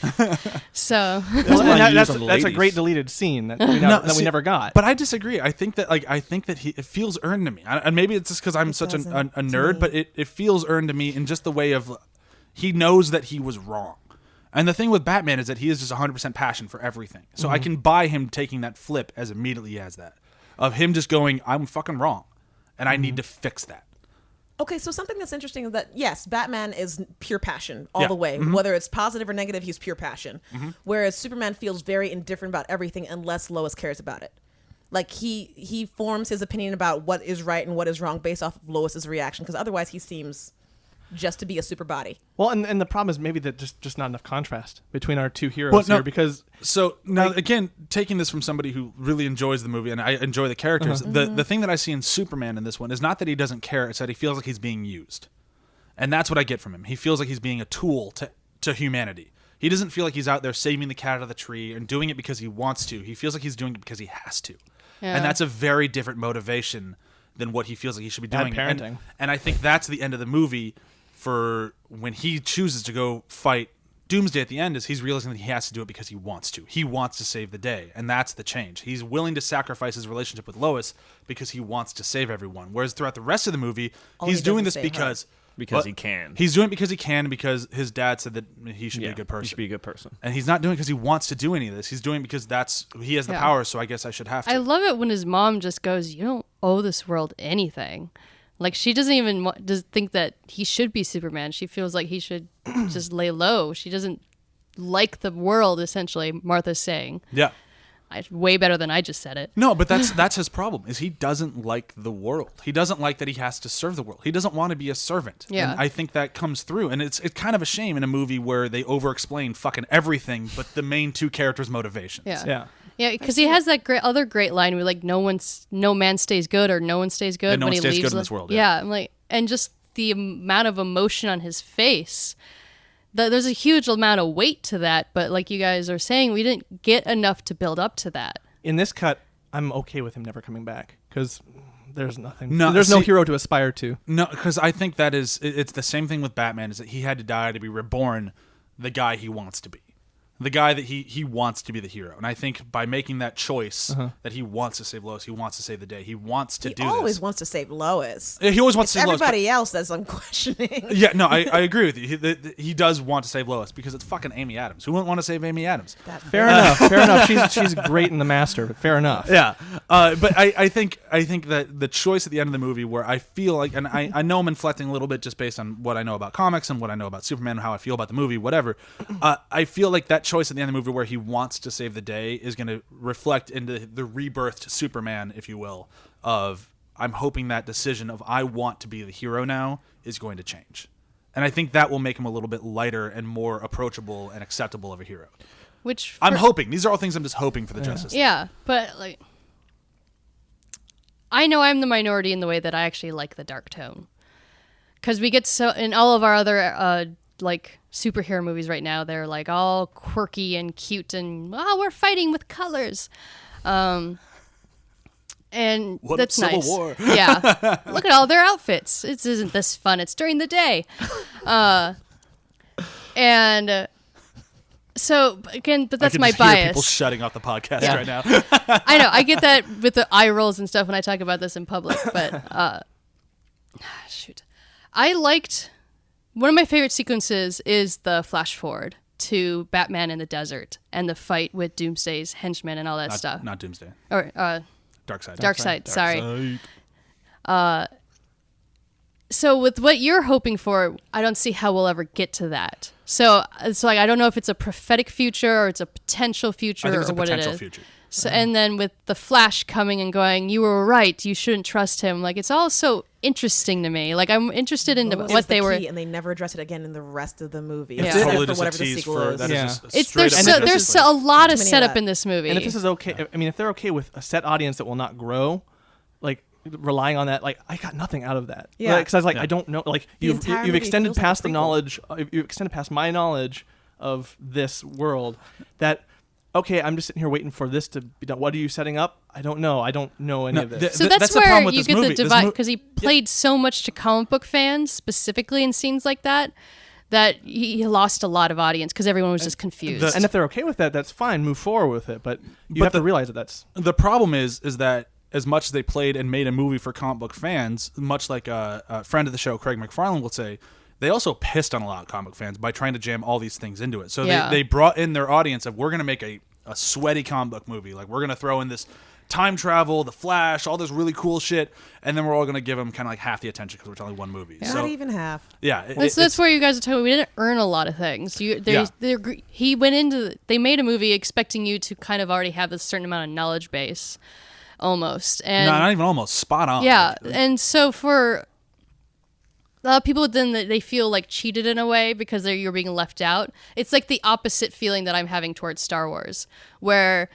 So Well, why and you use that's the a ladies. great deleted scene that we never got. But I disagree. I think that it feels earned to me. And maybe it's just because I'm such a doesn't to nerd, me. but it feels earned to me in just the way of he knows that he was wrong. And the thing with Batman is that he is just 100% passion for everything. So I can buy him taking that flip as immediately as that. Of him just going, I'm fucking wrong. And I need to fix that. Okay, so something that's interesting is that, yes, Batman is pure passion all Yeah. the way. Whether it's positive or negative, he's pure passion. Whereas Superman feels very indifferent about everything unless Lois cares about it. Like, he forms his opinion about what is right and what is wrong based off of Lois's reaction, because otherwise he seems just to be a super body. Well, and the problem is maybe that just not enough contrast between our two heroes here, because So now again, taking this from somebody who really enjoys the movie and I enjoy the characters, the thing that I see in Superman in this one is not that he doesn't care, it's that he feels like he's being used. And that's what I get from him. He feels like he's being a tool to humanity. He doesn't feel like he's out there saving the cat out of the tree and doing it because he wants to. He feels like he's doing it because he has to. Yeah. And that's a very different motivation than what he feels like he should be doing. Bad parenting. And I think that's the end of the movie for when he chooses to go fight Doomsday at the end, is he's realizing that he has to do it because he wants to. He wants to save the day, and that's the change. He's willing to sacrifice his relationship with Lois because he wants to save everyone. Whereas throughout the rest of the movie, All he's he doing does this is save her. Because he can. He's doing it because he can, because his dad said that he should be a good person. He should be a good person. And he's not doing it because he wants to do any of this. He's doing it because he has the Yeah. power, so I guess I should have to. I love it when his mom just goes, "You don't owe this world anything." Like, she doesn't even think that he should be Superman. She feels like he should just lay low. She doesn't like the world, essentially, Martha's saying. Yeah. Way better than I just said it. No, but that's his problem, is he doesn't like the world. He doesn't like that he has to serve the world. He doesn't want to be a servant. Yeah. And I think that comes through. And it's kind of a shame in a movie where they over-explain fucking everything but the main two characters' motivations. Yeah. Yeah, because he has that other great line where, like, no man stays good, or no one stays good And no when one he stays leaves. good in this world, Yeah, yeah. I'm like, and just the amount of emotion on his face. There's a huge amount of weight to that, but like you guys are saying, we didn't get enough to build up to that. in this cut, I'm okay with him never coming back, because there's nothing. No, there's no see- hero to aspire to. No, because I think that it's the same thing with Batman, is that he had to die to be reborn the guy he wants to be. The guy that he wants to be the hero. And I think by making that choice that he wants to save Lois, he wants to save the day, he wants to He do always this. wants to save Lois. He always wants It's to save Lois. but- everybody else that I'm questioning. Yeah, no, I agree with you. He does want to save Lois because it's fucking Amy Adams. Who wouldn't want to save Amy Adams? Fair enough. Fair enough. She's great in The Master, but fair enough. Yeah, but I think that the choice at the end of the movie, where I feel like, and I know I'm inflecting a little bit just based on what I know about comics and what I know about Superman and how I feel about the movie, whatever. I feel like that choice at the end of the movie, where he wants to save the day, is going to reflect into the rebirthed Superman, if you will. Of, I'm hoping that decision of I want to be the hero now is going to change, and I think that will make him a little bit lighter and more approachable and acceptable of a hero. Which I'm hoping. These are all things I'm just hoping for the Justice League. Yeah, but like, I know I'm the minority in the way that I actually like the dark tone, because we get so in all of our other like superhero movies right now, they're like all quirky and cute and we're fighting with colors, and What that's up, Civil nice. War? Yeah, look at all their outfits. It isn't this fun. It's during the day, and. So again, but that's I can my just hear bias. people shutting off the podcast Yeah. right now. I know. I get that with the eye rolls and stuff when I talk about this in public, but shoot. I liked one of my favorite sequences is the flash forward to Batman in the desert and the fight with Doomsday's henchmen and all that stuff. Not Doomsday. Or Darkseid. Darkseid, sorry. So with what you're hoping for, I don't see how we'll ever get to that. So it's like I don't know if it's a prophetic future or it's a potential future I think it's or a what it potential is. future. So and then with the Flash coming and going, you were right. You shouldn't trust him. Like it's all so interesting to me. Like I'm interested in It's what the they were. key, and they never address it again in the rest of the movie. Yeah. Except Totally for just a whatever the tease sequel for is. that. Yeah. Is just It's straight there's up so, there's like- a lot of Too many of setup that. in this movie. And if this is okay, I mean, if they're okay with a set audience that will not grow, like relying on that, like I got nothing out of that. Yeah. Because I was like, Yeah. I don't know. Like The you've entire you've movie extended feels like a past the prequel. knowledge. You've extended past my knowledge of this world. That okay, I'm just sitting here waiting for this to be done. What are you setting up? I don't know. I don't know any No, of this. so That's that's the where problem with you this get movie. the This divide mo- because he played so much to comic book fans specifically in scenes like that he lost a lot of audience because everyone was just confused. And if they're okay with that, that's fine. Move forward with it. But you But have to realize that that's The problem is that as much as they played and made a movie for comic book fans, much like a friend of the show, Craig McFarlane, will say, they also pissed on a lot of comic book fans by trying to jam all these things into it. So Yeah. they brought in their audience of, we're going to make a sweaty comic book movie. Like, we're going to throw in this time travel, the Flash, all this really cool shit, and then we're all going to give them kind of like half the attention because we're telling one movie. Not So, even half. yeah. That's where you guys are talking. We didn't earn a lot of things. He went into. They made a movie expecting you to kind of already have a certain amount of knowledge base, almost. And not even almost, spot on. yeah, Like, and so for a lot of people, then they feel like cheated in a way because you're being left out. It's like the opposite feeling that I'm having towards Star Wars, where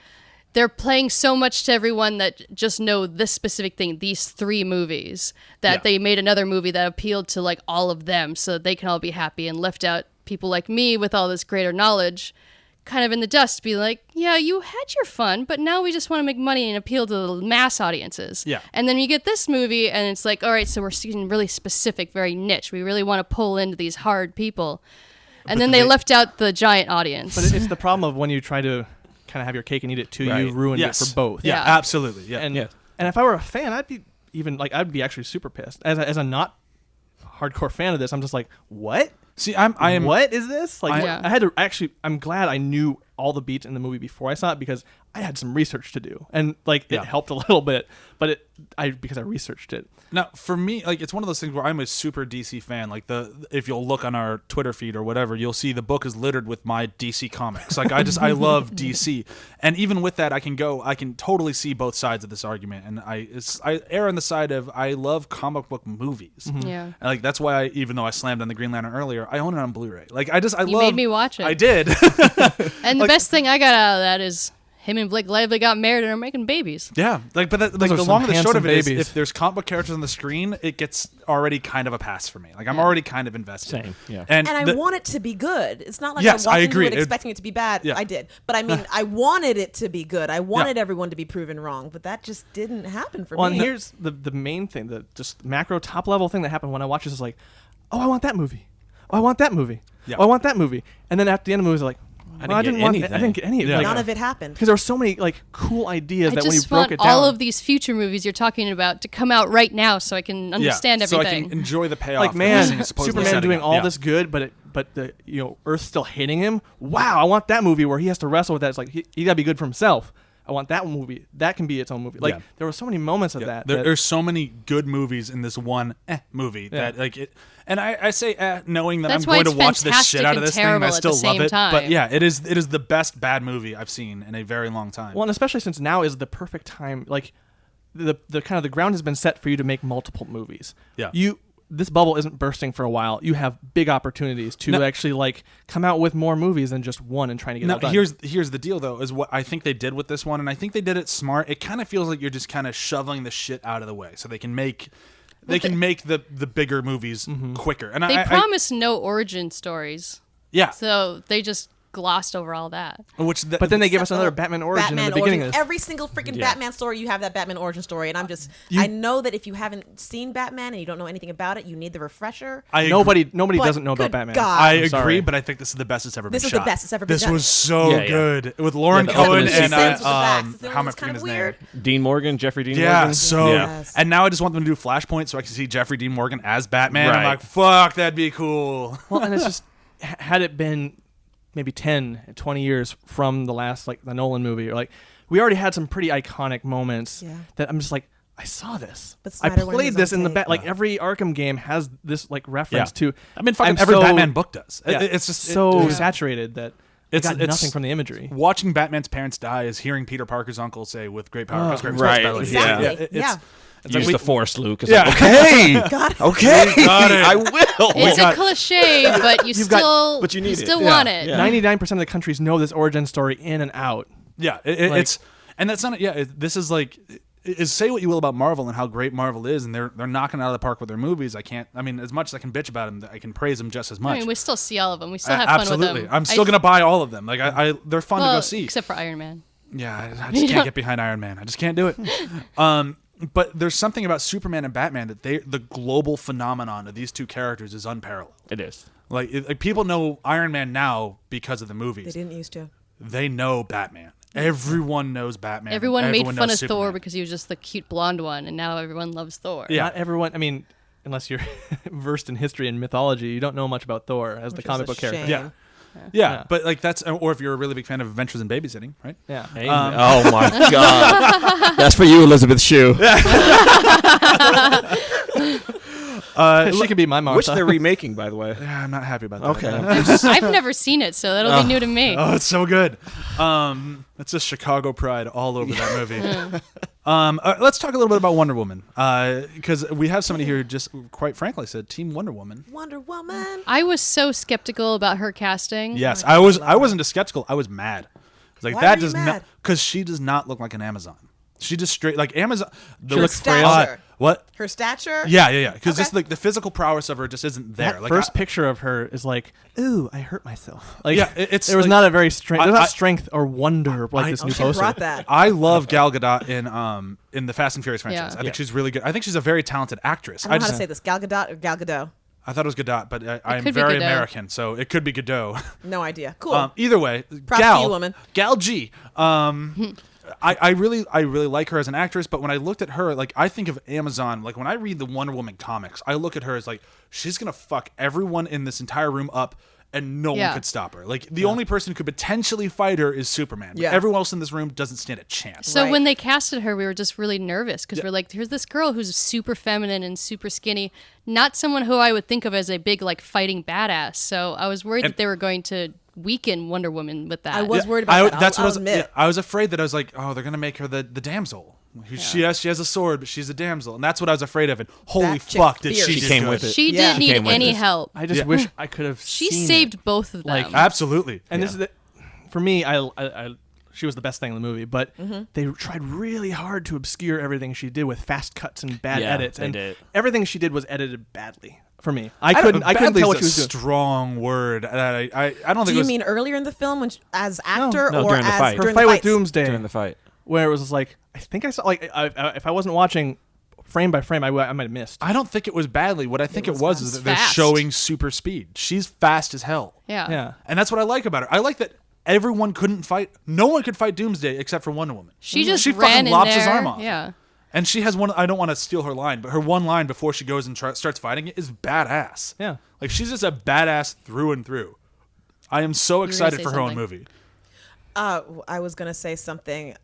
they're playing so much to everyone that just know this specific thing, these 3 movies, that Yeah. they made another movie that appealed to like all of them so that they can all be happy and left out people like me with all this greater knowledge kind of in the dust, be like, yeah, you had your fun, but now we just want to make money and appeal to the mass audiences. Yeah. And then you get this movie and it's like, all right, so we're getting really specific, very niche. We really want to pull into these hard people. And then they left out the giant audience. But it's the problem of when you try to kind of have your cake and eat it too, Right. you ruined yes. it for both. Yeah, Yeah. absolutely. Yeah. And Yeah. and if I were a fan, I'd be actually super pissed. As a not hardcore fan of this, I'm just like, what? See, I am. What is this? Like, Yeah. I had to actually. I'm glad I knew all the beats in the movie before I saw it because I had some research to do, and like Yeah. it helped a little bit. But because I researched it. Now, for me, like, it's one of those things where I'm a super DC fan. Like, if you'll look on our Twitter feed or whatever, you'll see the book is littered with my DC comics. Like, I love DC, and even with that, I can totally see both sides of this argument, and I err on the side of I love comic book movies. Yeah. And, like, that's why even though I slammed on the Green Lantern earlier, I own it on Blu-ray. Like, I You love. made me watch it. I did. And the best thing I got out of that is him and Blake Lively got married and are making babies. Yeah, like, but like are the some long and the short of handsome it is, babies. if there's comic book characters on the screen, it gets already kind of a pass for me. Like, I'm already kind of invested. Same, yeah. And I want it to be good. It's not like Yes, I I walked into agree. it expecting it to be bad. Yeah. I did. But I mean, I wanted it to be good. I wanted everyone to be proven wrong. But that just didn't happen for Well, me. and here's the main thing, the just macro top level thing that happened when I watched this is like, oh, I want that movie. Oh, I want that movie. Yeah. Oh, I want that movie. And then at the end of the movie, I was like, I didn't get anything. I didn't get any of it. Yeah. Like, None of it happened. because there were so many like cool ideas I that when you just broke want it down, all of these future movies you're talking about to come out right now so I can understand so I everything. can enjoy the payoff. like that this thing man, is supposedly Superman setting doing up. all Yeah. this good, but the Earth's still hating him. Wow, I want that movie where he has to wrestle with that. It's like he gotta be good for himself. I want that movie. That can be its own movie. Like Yeah. there were so many moments of Yeah. that. There's so many good movies in this one movie that like it. And I say knowing that That's I'm why going to it's watch the fantastic shit out of and this thing, and I terrible at still the love same it. But time. yeah, it is the best bad movie I've seen in a very long time. Well, and especially since now is the perfect time. Like the kind of the ground has been set for you to make multiple movies. Yeah. This bubble isn't bursting for a while. You have big opportunities to No. actually like come out with more movies than just one and trying to get No, it done. here's the deal though, is what I think they did with this one, and I think they did it smart. It kind of feels like you're just kind of shoveling the shit out of the way so they can make the bigger movies quicker. And they I promised no origin stories, yeah, so they just glossed over all that. but then they give us another Batman origin in the beginning of this. Every single freaking Batman story, you have that Batman origin story, and I know that if you haven't seen Batman and you don't know anything about it, you need the refresher. Nobody But doesn't know about good Batman. God. I I'm agree, sorry. but I think this is the best it's ever been This is shot. the best it's ever been This done. was so Yeah, yeah. good with Lauren Yeah, Cohen the and Sense with the backs. The how am I one's forgetting kind his of name? weird. Dean Morgan, Jeffrey Dean Yeah, Morgan. so Yes. and now I just want them to do Flashpoint so I can see Jeffrey Dean Morgan as Batman. I'm Right. like, fuck, that'd be cool. Well, and it's just had it been maybe 10, 20 years from the last like the Nolan movie, or like we already had some pretty iconic moments Yeah. that I'm just like, I saw this. But I Snyder wanted played his this own in the take. back. Like every Arkham game has this like reference to. I mean, fucking I'm every so- Batman book does. Yeah, It's just so saturated that I got it's- nothing from the imagery. Watching Batman's parents die is hearing Peter Parker's uncle say, "With great power comes great right. responsibility." Exactly. Yeah, Yeah. it's Use like the Force, Luke. It's Yeah. like, okay, Got it. okay, got it. I will. It's got- a cliche, but you got- still, but you need it. still Yeah. want it. Yeah. 99% of the countries know this origin story in and out. Yeah, Like- it's and that's not. Yeah, this is like. Is say what you will about Marvel and how great Marvel is, and they're knocking it out of the park with their movies. I can't. I mean, as much as I can bitch about them, I can praise them just as much. I mean, we still see all of them. We still have fun Absolutely, with them. I'm still gonna buy all of them. Like they're fun to go see. Except for Iron Man. Yeah, I just can't get behind Iron Man. I just can't do it. But there's something about Superman and Batman that the global phenomenon of these two characters is unparalleled. It is. Like people know Iron Man now because of the They movies. didn't used to. They know Batman. Everyone knows Batman. Everyone made fun knows of Thor Superman. because he was just the cute blonde one, and now everyone loves Thor. Yeah. Not everyone. I mean, unless you're versed in history and mythology, you don't know much about Thor as the Which is comic a book character. shame. Yeah. Yeah, Yeah. but like that's, or if you're a really big fan of Adventures in Babysitting, right? Yeah. oh my God, that's for you, Elizabeth Shue. She could be my Martha. Which they're remaking, by the way. Yeah, I'm not happy about that. Okay. I've never seen it, so that'll be new to me. Oh, it's so good. It's just Chicago pride all over that movie. Let's talk a little bit about Wonder Woman, because we have somebody here who just, quite frankly, said Team Wonder Woman. Wonder Woman. I was so skeptical about her casting. Yes, I wasn't just skeptical. I was mad. Like Why that were you does not, mad? because she does not look like an Amazon. She just straight like Amazon. She looks frail. Stature. What? Her stature. Yeah. Because Okay. just like the physical prowess of her just isn't there. That Like first I- picture of her is like, ooh, I hurt myself. Like, Yeah, it's there was like- not a very strength. There's I- not strength or wonder like this Oh, new She poster. brought that. I love Gal Gadot in the Fast and Furious franchise. Yeah. I think she's really good. I think she's a very talented actress. I don't know how to say this. Gal Gadot or Gal Gadot. I thought it was Gadot, but I'm could be very Gadot. American, so it could be Godot. No idea. Cool. Either way, Props Gal, to you, woman. Gal G. I really like her as an actress, but when I looked at her, like I think of Amazon. Like when I read the Wonder Woman comics, I look at her as like she's gonna fuck everyone in this entire room up, and no one Yeah. could stop her. Like the only person who could potentially fight her is Superman. But Yeah. everyone else in this room doesn't stand a chance. So Right. when they casted her, we were just really nervous because we're like, here's this girl who's super feminine and super skinny, not someone who I would think of as a big like fighting badass. So I was worried that they were going to weaken Wonder Woman with that. I was worried about that. That's I'll what I was. admit. Yeah, I was afraid that I was like, oh, they're gonna make her the damsel. She has a sword, but she's a damsel, and that's what I was afraid of. And holy That chick fuck, did fierce. she She did came good. with it. She Yeah. didn't need Came with any it. help. I just Yeah. wish I could have. She seen saved it. both of them. Like, Absolutely. And Yeah. this is the, for me. She was the best thing in the movie, but they tried really hard to obscure everything she did with fast cuts and bad Yeah, edits, they and did. everything she did was edited badly for me. I couldn't tell what she was doing. Strong word. That I don't think. Do it you was, mean earlier in the film when as actor No, or during the as fight. Her during fight the with fights? Doomsday, During the fight. where it was just like I think I saw like if I wasn't watching frame by frame, I might have missed. I don't think it was badly. What I think it was was fast. is that they're Fast. showing super speed. She's fast as hell. yeah. Yeah. And that's what I like about her. I like that everyone couldn't fight. No one could fight Doomsday except for Wonder Woman. She just she ran fucking in lops there. his arm off. Yeah. And she has one. I don't want to steal her line, but her one line before she goes and starts fighting it is badass. Yeah. Like she's just a badass through and through. I am so gonna excited say for her own something. movie. I was gonna say something.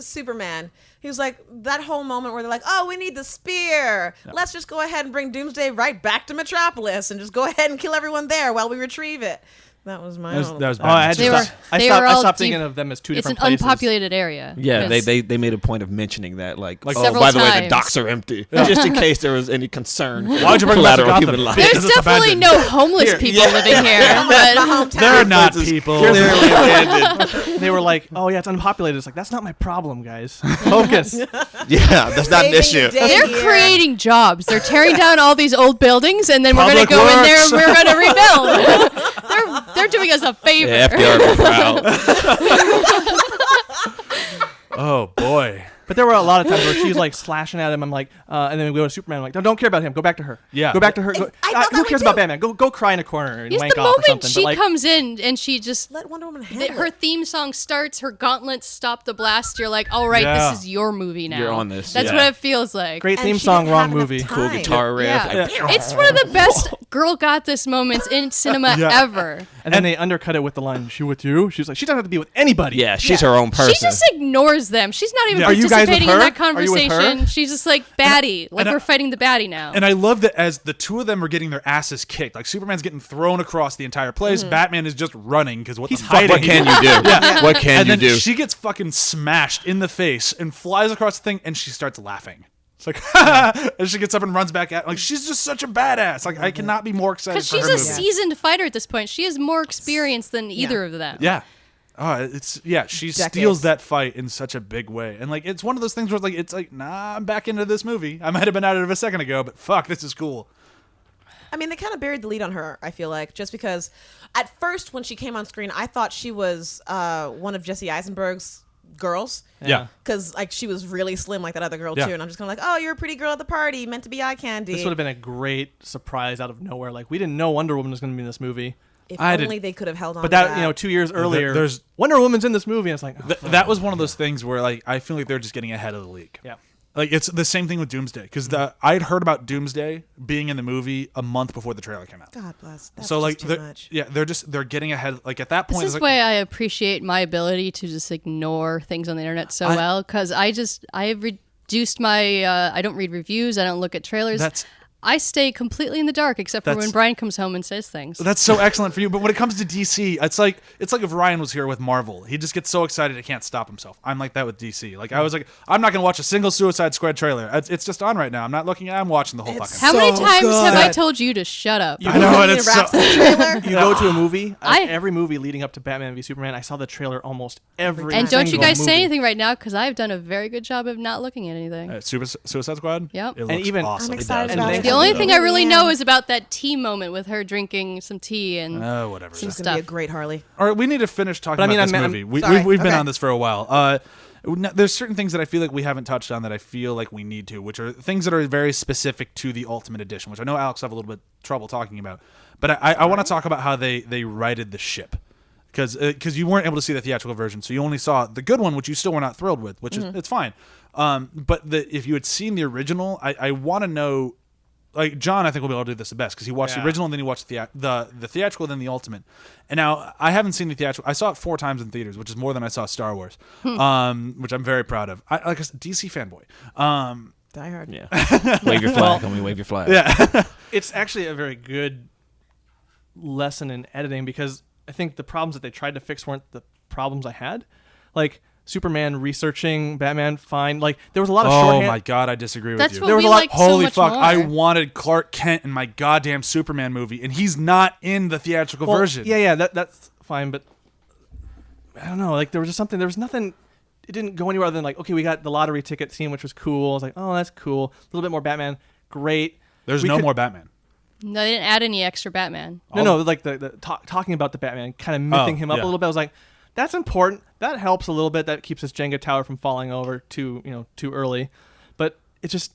Superman. He was like that whole moment where they're like, "Oh, we need the spear. Let's just go ahead and bring Doomsday right back to Metropolis and just go ahead and kill everyone there while we retrieve it." That was my. That was Oh, I had They to were- stop. I they stopped, were I all stopped deep- thinking of them as two It's an different places. unpopulated area. Yeah, Yes. they made a point of mentioning that, like oh, Several by the way, the times. docks are empty, just in case there was any concern. Why'd you bring them back to collateral Gotham? human life? Because There's it's definitely abandoned. no homeless people living here. my But hometown. They're not Places people. clearly abandoned. They were like, "Oh yeah, it's unpopulated." It's like that's not my problem, guys. Focus. Yeah, that's not an Saving issue. the day they're here. creating jobs. They're tearing down all these old buildings, and then we're going to Public go in there works. and we're going to rebuild. they're doing us a favor. Yeah, FDR would be proud. Oh boy. But there were a lot of times where she's like slashing at him. I'm like, and then we go to Superman. I'm like, no, don't care about him. Go back to her. Yeah. Go back to her. I Go, felt that who way cares too. about Batman? Go cry in a corner and Just wank the off or moment something. she But like, comes in and she just Let Wonder Woman handle her it. theme song starts, her gauntlets stop the blast. You're like, all right, Yeah. this is your movie now. You're on this, That's yeah. what it feels like. great And theme she song, didn't wrong have enough movie. Cool time. guitar riff. Yeah. Like, It's one of the best girl got this moments in cinema Yeah. ever. And then they undercut it with the line, "She with you?" She's like, "She doesn't have to be with anybody." yeah, she's Yeah. her own person. She just ignores them. She's not even Yeah. Are you guys participating in her? that Are you with her? conversation. She's just like, baddie. Like, we're fighting the baddie now. And I love that as the two of them are getting their asses kicked, like Superman's getting thrown across the entire place, Batman is just running because what He's the fuck? hiding. What can you do? What can And you then do? she gets fucking smashed in the face and flies across the thing, and she starts laughing. It's like, and she gets up and runs back at, like, she's just such a badass. Like, I cannot be more excited Because for she's her a movie. seasoned fighter at this point. She has more experience than either of them. Yeah. Oh, she Decades. steals that fight in such a big way. And like it's one of those things where it's like, nah, I'm back into this movie. I might have been out of it a second ago, but fuck, this is cool. I mean, they kind of buried the lead on her, I feel like, just because at first when she came on screen, I thought she was one of Jesse Eisenberg's girls. Yeah. Because like she was really slim like that other girl Yeah. too. And I'm just kind of like, oh, you're a pretty girl at the party, meant to be eye candy. This would have been a great surprise out of nowhere. Like, we didn't know Wonder Woman was going to be in this movie. If I only did- they could have held on But to that, 2 years earlier, there's- Wonder Woman's in this movie. And it's like, That was one of those things where like I feel like they're just getting ahead of the league. yeah. Like it's the same thing with Doomsday because I'd heard about Doomsday being in the movie a month before the trailer came out. God bless. That's So like just too they're- much. yeah, they're getting ahead. Like at that This point, is it's why like, I appreciate my ability to just ignore things on the internet so I- well, because I have reduced my I don't read reviews, I don't look at trailers. I stay completely in the dark except for when That's- Brian comes home and says things. that's so excellent for you. But when it comes to DC, it's like if Ryan was here with Marvel, he just gets so excited he can't stop himself. I'm like that with DC. Like I was like, I'm not gonna watch a single Suicide Squad trailer. It's just on right now. I'm not looking. I'm watching the whole fucking. How many so times have I good. told you to shut up? I know, and Bohemian it's so. Rhapsody trailer. You go to a movie, I- every movie leading up to Batman v Superman, I saw the trailer almost every And don't you single guys movie. say anything right now, because I've done a very good job of not looking at anything. Suicide Squad. Yep. It And looks even- awesome. I'm excited And about they- it. The only thing I really Yeah. know is about that tea moment with her drinking some tea and Whatever. some She's gonna be a stuff. great Harley. All right, we need to finish talking But I mean, about this I'm- movie. Sorry. We've been Okay. on this for a while. There's certain things that I feel like we haven't touched on that I feel like we need to, which are things that are very specific to the Ultimate Edition, which I know Alex have a little bit trouble talking about. But I want to talk about how they righted the ship. Because you weren't able to see the theatrical version, so you only saw the good one, which you still were not thrilled with, which is it's fine. But if you had seen the original, I want to know. Like John, I think will be able to do this the best because he watched the original and then he watched the theatrical, then the Ultimate. And now I haven't seen the theatrical. I saw it 4 times in theaters, which is more than I saw Star Wars, which I'm very proud of. Like I said, DC fanboy. Die Hard. Yeah. Wave your flag. Let me wave your flag. Yeah, It's actually a very good lesson in editing because I think the problems that they tried to fix weren't the problems I had. Like Superman researching Batman, fine. Like there was a lot of oh shorthand. my god, I disagree That's with you. what There was we a lot- like so Holy much fuck! more. I wanted Clark Kent in my goddamn Superman movie, and he's not in the theatrical Well, version. Yeah, that's fine, but I don't know. Like there was just something. There was nothing. It didn't go anywhere other than like, okay, we got the lottery ticket scene, which was cool. I was like, oh, that's cool. A little bit more Batman, great. There's We no could- more Batman. No, they didn't add any extra Batman. No, like the talking about the Batman, kind of mything him up yeah. a little bit. I was like, that's important. That helps a little bit. That keeps this Jenga tower from falling over too early. But it just,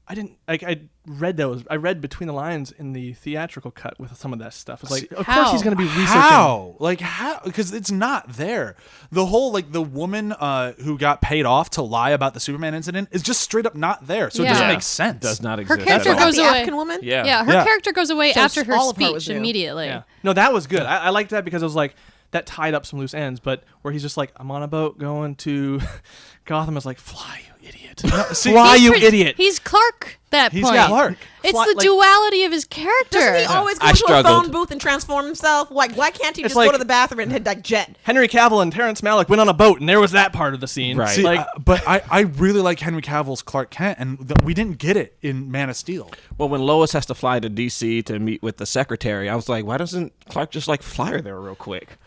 I didn't like. I read those. I read between the lines in the theatrical cut with some of that stuff. It's like, of How? course he's going to be researching. How? Like how? Because it's not there. The whole like the woman who got paid off to lie about the Superman incident is just straight up not there. So it doesn't Yeah. make sense. Does not Her exist. character at all. goes the away. African woman. Yeah. Yeah, her Yeah. character goes away So after her all of her was speech new. immediately. Yeah. No, that was good. I liked that because it was like that tied up some loose ends. But where he's just like, I'm on a boat going to Gotham. I was like, fly, you idiot. see, Fly, He's you pretty- idiot. He's Clark that He's point. Clark. It's Fly- the like- duality of his character. Doesn't he always go I to a struggled. phone booth and transform himself? Like, why can't he It's just go like- to the bathroom and hit like jet? Henry Cavill and Terrence Malick went on a boat, and there was that part of the scene. Right. See, Like, but I really like Henry Cavill's Clark Kent, and we didn't get it in Man of Steel. Well, when Lois has to fly to D.C. to meet with the secretary, I was like, why doesn't Clark just like fly her there real quick?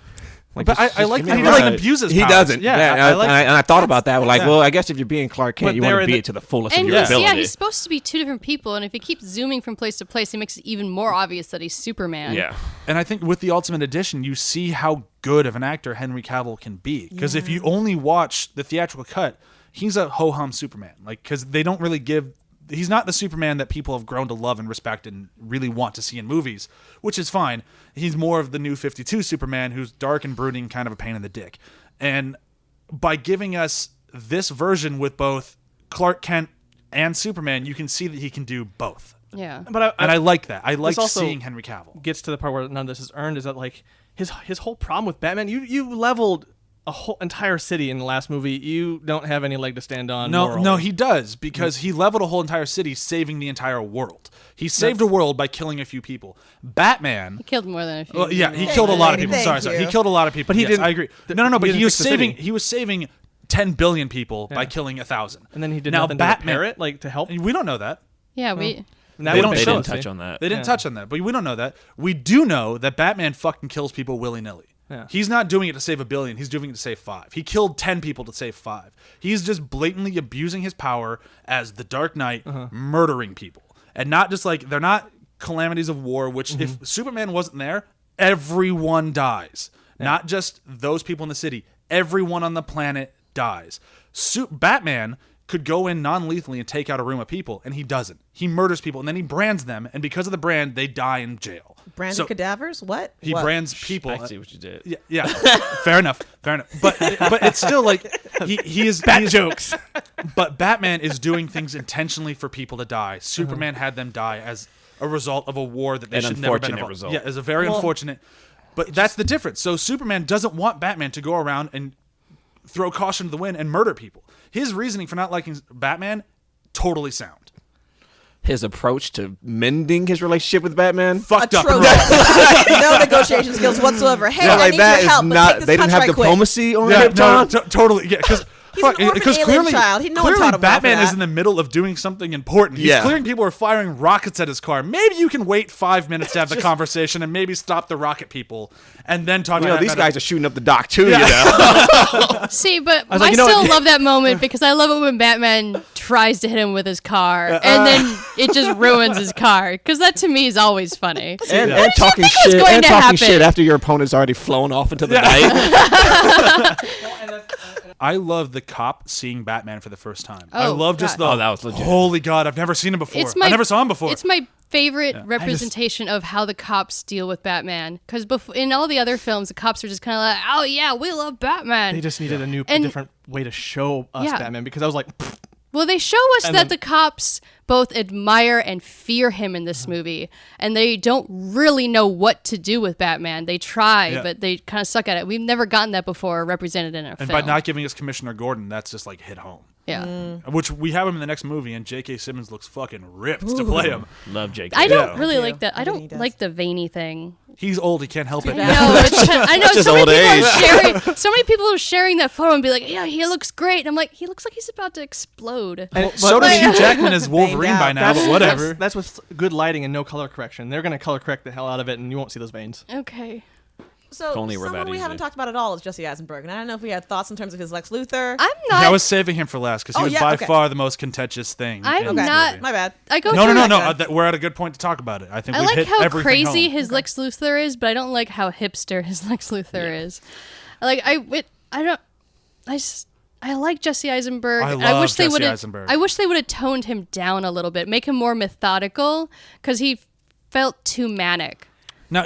Like, But I like give that me he a really ride. abuses He powers. doesn't. Yeah, Yeah, I like- and I thought about that. Like, yeah. well, I guess if you're being Clark Kent, But you want they're to in be the- it to the fullest And of your he's, ability. yeah, he's supposed to be 2 different people, and if he keeps zooming from place to place, it makes it even more obvious that he's Superman. Yeah. And I think with the Ultimate Edition, you see how good of an actor Henry Cavill can be. Because if you only watch the theatrical cut, he's a ho-hum Superman. Like, because they don't really give. He's not the Superman that people have grown to love and respect and really want to see in movies, which is fine. He's more of the new 52 Superman who's dark and brooding, kind of a pain in the dick. And by giving us this version with both Clark Kent and Superman, you can see that he can do both. Yeah. but And I like that. I like also seeing Henry Cavill. gets to the part where none of this is earned. Is that like his whole problem with Batman? You leveled a whole entire city in the last movie, you don't have any leg to stand on. No, morally. he does, because he leveled a whole entire city, saving the entire world. He saved a world by killing a few people. Batman... He killed more than a few. Well, yeah, he killed a lot of people. Thank Sorry. you. He killed a lot of people. But he Yes, didn't- I agree. th- No, he but didn't he was fix the city. saving. He was saving 10 billion people by Yeah. killing 1,000. And then he did now nothing Batman, to repair it, like to help. We don't know that. Yeah, we. And that They would don't make They show didn't us, touch on that. They didn't Yeah. touch on that, but we don't know that. We do know that Batman fucking kills people willy-nilly. Yeah. He's not doing it to save 1 billion. He's doing it to save 5. He killed 10 people to save 5. He's just blatantly abusing his power as the Dark Knight, murdering people. And not just like, they're not calamities of war, which if Superman wasn't there, everyone dies. Not just those people in the city. Everyone on the planet dies. Batman could go in non-lethally and take out a room of people, and he doesn't. He murders people, and then he brands them, and because of the brand, they die in jail. Branded So cadavers? What? he What? brands people. I see what you did. Yeah. Fair enough. But it's still like he is bad jokes. But Batman is doing things intentionally for people to die. Superman had them die as a result of a war that they An should never been unfortunate involved. result. Yeah, it's a very unfortunate. But that's the difference. So Superman doesn't want Batman to go around and throw caution to the wind and murder people. His reasoning for not liking Batman, totally sound. His approach to mending his relationship with Batman. Fucked up. Atrocious. No negotiation skills whatsoever. Hey, I need that your is help. but not. take this They didn't punch have right quick. diplomacy on Yeah, Krypton. totally. Yeah, because He's an orphan alien clearly, child. No one clearly taught him well for Batman is that. in the middle of doing something important. He's Yeah. clearing people are firing rockets at his car. Maybe you can wait 5 minutes to have the conversation and maybe stop the rocket people and then talk You to know, Batman. these guys are shooting up the dock too. You know. See, but I, was like, you know still what? love that moment because I love it when Batman tries to hit him with his car and then it just ruins his car. Because that to me is always funny. and talking think was shit. going And to talking happen? shit after your opponent's already flown off into the night. I love the cop seeing Batman for the first time. I Oh, love just God. the that was legit. holy God, I've never seen him before. I never saw him before. It's my favorite representation of how the cops deal with Batman. Because in all the other films, the cops are just kind of like, oh yeah, we love Batman. They just needed a And- different way to show us Yeah. Batman, because I was like, Well, they show us And that then- the cops both admire and fear him in this movie, and they don't really know what to do with Batman. They try, Yeah. but they kind of suck at it. We've never gotten that before represented in a and film. by not giving us Commissioner Gordon, that's just like hit home. yeah. Which we have him in the next movie, and J.K. Simmons looks fucking ripped to play him. Love Jake. I don't Yeah. really I like do. that. I I think he don't does. like the veiny thing. He's old; he can't help it. I know. I know. just So many old people are age. sharing. So many people are sharing that photo and be like, "Yeah, he looks great." And I'm like, he looks like he's about to explode. So does Hugh Jackman as Banged Wolverine out. by now, but whatever. That's with good lighting and no color correction. They're gonna color correct the hell out of it, and you won't see those veins. Okay. So If only it were someone that we easy. haven't talked about at all is Jesse Eisenberg, and I don't know if we had thoughts in terms of his Lex Luthor. I'm not. I was saving him for last because he Oh, was yeah, by okay. far the most contentious thing. I'm in this not- movie. My bad. I go No, through. we're at a good point to talk about it. I think I we like hit how everything crazy home. his Lex Luthor is, but I don't like how hipster his Lex Luthor is. Like I like Jesse Eisenberg. I and love wish they Jesse would Eisenberg. I wish they would have toned him down a little bit, make him more methodical, because he felt too manic. Now,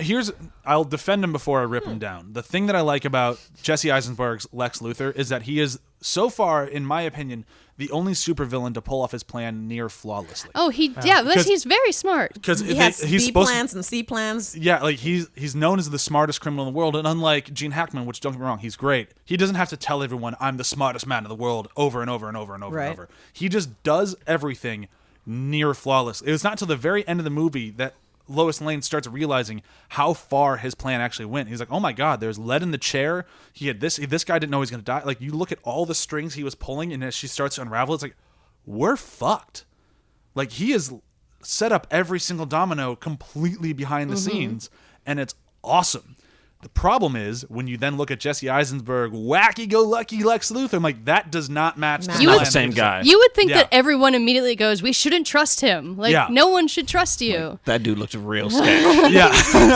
I'll defend him before I rip him down. The thing that I like about Jesse Eisenberg's Lex Luthor is that he is, so far, in my opinion, the only supervillain to pull off his plan near flawlessly. Oh, Because- he's very smart. Because He has he's B supposed plans and C plans. yeah, like he's known as the smartest criminal in the world, and unlike Gene Hackman, which don't get me wrong, he's great. He doesn't have to tell everyone I'm the smartest man in the world over and over and over and over Right. and over. He just does everything near flawless. It was not till the very end of the movie that Lois Lane starts realizing how far his plan actually went. He's like, "Oh my God, there's lead in the chair. He had this. This guy didn't know he was going to die." Like, you look at all the strings he was pulling, and as she starts to unravel, it's like, we're fucked. Like, he has set up every single domino completely behind the scenes, and it's awesome. The problem is when you then look at Jesse Eisenberg, wacky-go-lucky Lex Luthor, I'm like, that does not match. Not the You plan would- the same that guy. You would think Yeah. that everyone immediately goes, "We shouldn't trust him." Like Yeah. no one should trust you. That dude looks real sketchy. Yeah.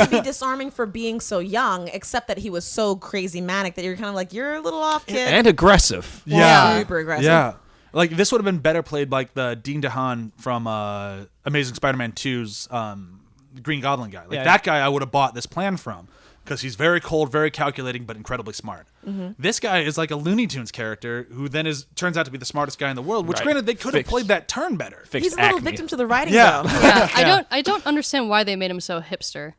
To be disarming for being so young, except that he was so crazy manic that you're kind of like, you're a little off, kid. and aggressive. Yeah. Super aggressive. Yeah. Like, this would have been better played like the Dean DeHaan from Amazing Spider-Man 2's Green Goblin guy. Like, Yeah, that guy I would have bought this plan from because he's very cold, very calculating, but incredibly smart. This guy is like a Looney Tunes character who then turns out to be the smartest guy in the world, which Right. granted, they could have Fixed. played that turn better. Fixed He's a little acne. victim to the writing, Yeah. though. Yeah, I don't understand why they made him so hipster.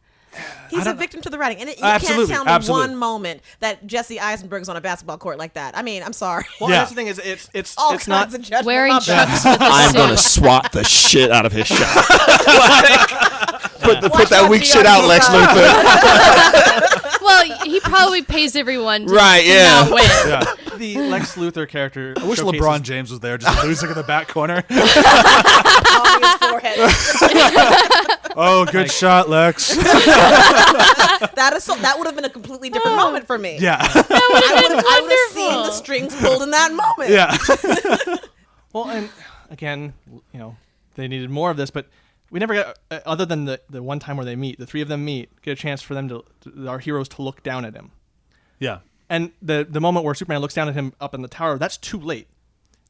He's a victim to the writing. And you Absolutely, can't tell me absolutely. one moment that Jesse Eisenberg's on a basketball court like that. I mean, I'm sorry. Well, Yeah. that's the thing is it's All it's kinds not. of judgment. Wearing Not bad. chucks with a I'm suit. gonna swat the shit out of his shot. Put Watch that out weak for shit the out, Lex underdog. Luthor. Well, he probably pays everyone to, Right, to yeah. not win. Yeah. The Lex Luthor character. I wish showcases- LeBron James was there, just losing in the back corner. On his forehead. Oh, good shot, Lex. That would have been a completely different moment for me. Yeah. I would have seen the strings pulled in that moment. Yeah. Well, and again, they needed more of this, but we never got, other than the one time where they meet, the three of them meet, get a chance for them our heroes to look down at him. Yeah. And the moment where Superman looks down at him up in the tower, that's too late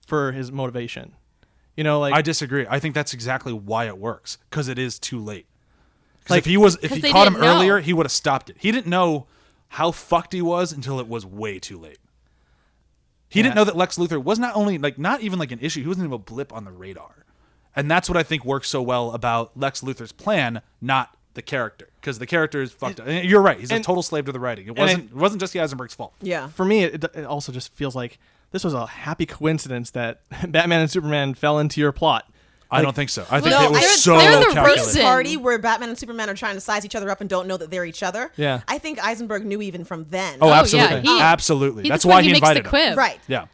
for his motivation. I disagree. I think that's exactly why it works, because it is too late. Because Like- if he they caught him didn't know. earlier, he would have stopped it. He didn't know how fucked he was until it was way too late. He didn't know that Lex Luthor was not only not even an issue. He wasn't even a blip on the radar, and that's what I think works so well about Lex Luthor's plan, not the character, because the character is fucked up. And you're right. He's a total slave to the writing. It wasn't Jesse Eisenberg's fault. Yeah. For me, it also just feels like this was a happy coincidence that Batman and Superman fell into your plot. I don't think so. I think Well, it was they're- so they're the calculated. reason. Party where Batman and Superman are trying to size each other up and don't know that they're each other. Yeah. I think Eisenberg knew even from then. Oh, yeah, absolutely, he- absolutely. That's That's why he he makes invited the him. quib. Right. Yeah,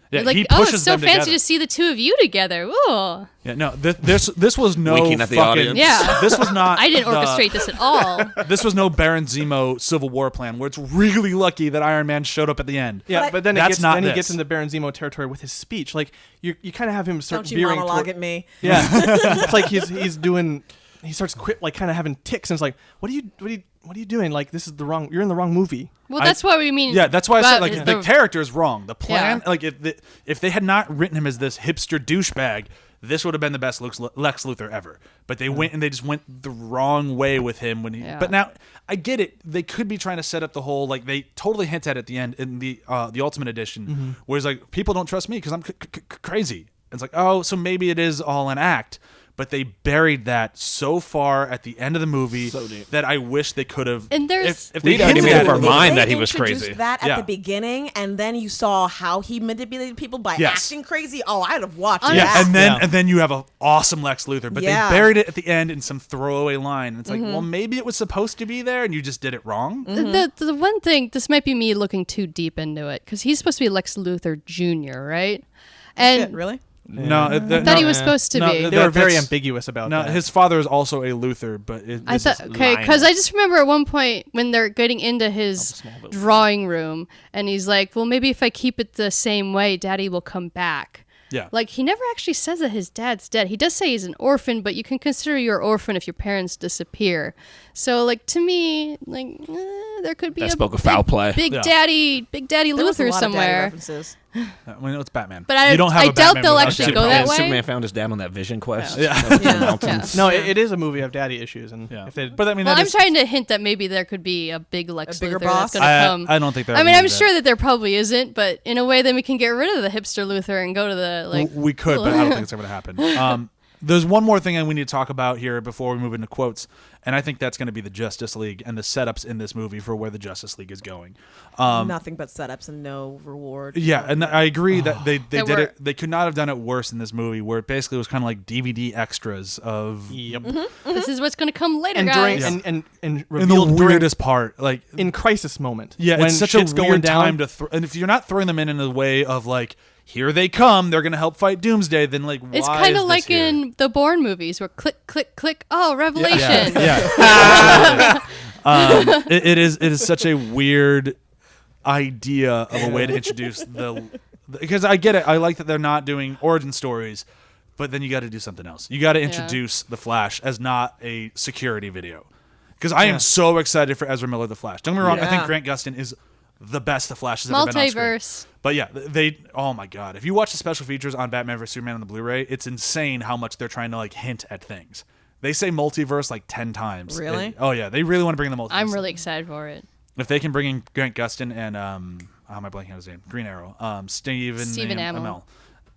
yeah. Like, he oh, pushes it's so them fancy together. to see the two of you together. Ooh. Yeah, no, this was no Winking at the fucking. audience. Yeah. This was not. I didn't the- orchestrate this at all. This was no Baron Zemo Civil War plan where it's really lucky that Iron Man showed up at the end. Yeah, But but then That's not he this. gets into Baron Zemo territory with his speech. Like you kind of have him start Don't you veering monologue toward- at me. Yeah, it's like he's doing. He starts kind of having tics, and it's like, what are you doing? Like this is the wrong. You're in the wrong movie. Well, that's what we mean. Yeah, that's why I said about the character is wrong. The plan, Yeah. if they had not written him as this hipster douchebag, this would have been the best Lex Luthor ever. But they went and they just went the wrong way with him when he. Yeah. But now I get it. They could be trying to set up the whole they totally hint at the end in the Ultimate Edition, where it's like people don't trust me because I'm crazy. It's like, oh, so maybe it is all an act. But they buried that so far at the end of the movie that I wish they could have. And there's- if they We'd already hinted made at up our it- mind They that he was introduced crazy. that at Yeah. the beginning, and then you saw how he manipulated people by Yes. acting crazy. Oh, I'd have watched Yeah, Yeah, that. and then you have an awesome Lex Luthor, but Yeah. they buried it at the end in some throwaway line. It's like, well, maybe it was supposed to be there, and you just did it wrong. The one thing, this might be me looking too deep into it, because he's supposed to be Lex Luthor Jr., right? And Shit, really? No, I thought he was supposed to No, be. They were very that's- ambiguous about No, that. his father is also a Luthor, but I thought, okay, because I just remember at one point when they're getting into his drawing room, and he's like, well, maybe if I keep it the same way, Daddy will come back. Yeah. Like, he never actually says that his dad's dead. He does say he's an orphan, but you can consider you're an orphan if your parents disappear. So, like, to me, like, there could be That a spoke of foul play. Big Yeah. Daddy There was a Luthor lot of daddy somewhere. references. Well, it's Batman. But you don't have I a doubt Batman they'll without actually Superman. go that And way. Superman found his dad on that vision quest. Yeah. Up in the Yeah. mountains. no, it is a movie of daddy issues, and Yeah. if they, But I mean, Well, that I'm is- trying to hint that maybe there could be a big Lex bigger Luthor boss? that's going to come. I don't think they're. I mean, gonna I'm do sure that there probably isn't, but in a way, then we can get rid of the hipster Luthor and go to the like. We could, but I don't think it's ever going to happen. There's one more thing we need to talk about here before we move into quotes, and I think that's going to be the Justice League and the setups in this movie for where the Justice League is going. Nothing but setups and no reward. Yeah, and I agree that they That did were- it. They could not have done it worse in this movie, where it basically was kind of like DVD extras of yep. This is what's going to come later, and guys. during and in the revealed during weirdest part, like in crisis moment. yeah, when it's such a shit's going weird down. time to and if you're not throwing them in a way of like, here they come, they're going to help fight Doomsday, then like It's why kind is of like this here? in the Bourne movies, where click, click, click. Oh, revelation! Yeah. It is such a weird idea of a way to introduce because I get it. I like that they're not doing origin stories, but then you got to do something else. You got to introduce the Flash as not a security video. Because I am so excited for Ezra Miller the Flash. Don't get me wrong. I think Yeah. Grant Gustin is the best the Flash has ever been on screen. Multiverse. But yeah, oh my god. If you watch the special features on Batman vs. Superman on the Blu-ray, it's insane how much they're trying to like hint at things. They say multiverse like 10 times. Really? Oh yeah, they really want to bring the multiverse. I'm really excited for it. If they can bring in Grant Gustin and how am I blanking on his name? Green Arrow. Stephen Amell. Amell.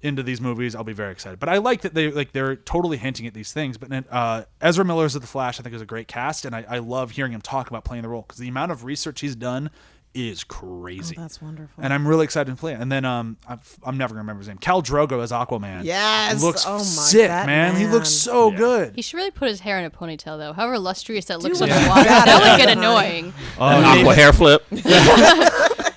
into these movies, I'll be very excited. But I like that they're totally hinting at these things. But Ezra Miller's The Flash, I think, is a great cast, and I love hearing him talk about playing the role because the amount of research he's done is crazy. Oh, that's wonderful. And I'm really excited to play it. And then I'm never gonna remember his name. Khal Drogo as Aquaman. Yes. Looks Oh my, sick, that man. He looks so good. He should really put his hair in a ponytail, though. However lustrous that looks it. underwater, that would get annoying. An aqua hair flip.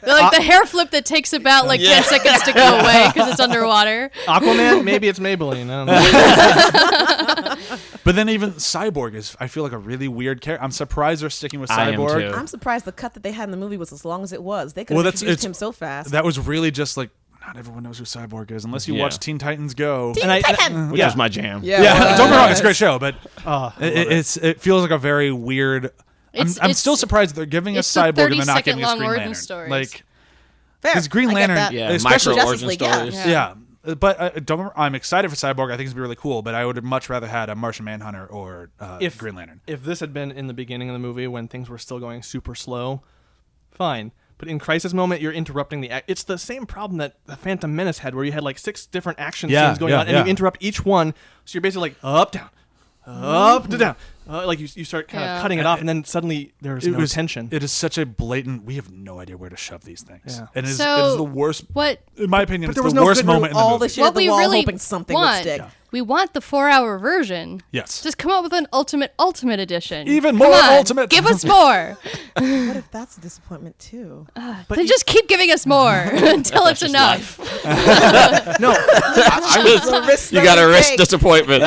Like the hair flip that takes about 10 seconds to go away because it's underwater. Aquaman, maybe it's Maybelline. I don't know. But then even Cyborg is, I feel like, a really weird character. I'm surprised they're sticking with I am Cyborg. too. I'm surprised the cut that they had in the movie was as long as it was. They could Well, have that's- introduced it's- him so fast. That was really just like, not everyone knows who Cyborg is unless you Yeah. watch Teen Titans Go. Teen And I- Titan! Which was my jam. Yeah, Yeah, well, don't get me wrong, it's a great show, but I love it feels like a very weird. I'm still surprised that they're giving us it's the Cyborg and they're not 30-second giving us long Green origin Lantern. stories. Like, Fair. because Green I get Lantern, that. Yeah, especially micro Justice origin League, yeah. stories. yeah. But don't. I'm excited for Cyborg. I think it's gonna be really cool. But I would have much rather had a Martian Manhunter or Green Lantern. If this had been in the beginning of the movie when things were still going super slow, fine. But in crisis moment, you're interrupting the act. It's the same problem that the Phantom Menace had, where you had like 6 different action scenes going on, and you interrupt each one. So you're basically like up, down, up to down. Like you start kind of cutting it off, and then suddenly there's no tension. It is such a blatant. We have no idea where to shove these things. Yeah. And it is So, the worst. What In my opinion, But it's there the was no worst good moment in the all movie. the shit at the we wall, really hoping something would want, stick. we want the 4-hour version. Yes. Just come up with an ultimate edition. Even Come more on, ultimate. Give us more. What if that's a disappointment too? Then just keep giving us more until it's enough. No, You got to risk disappointment.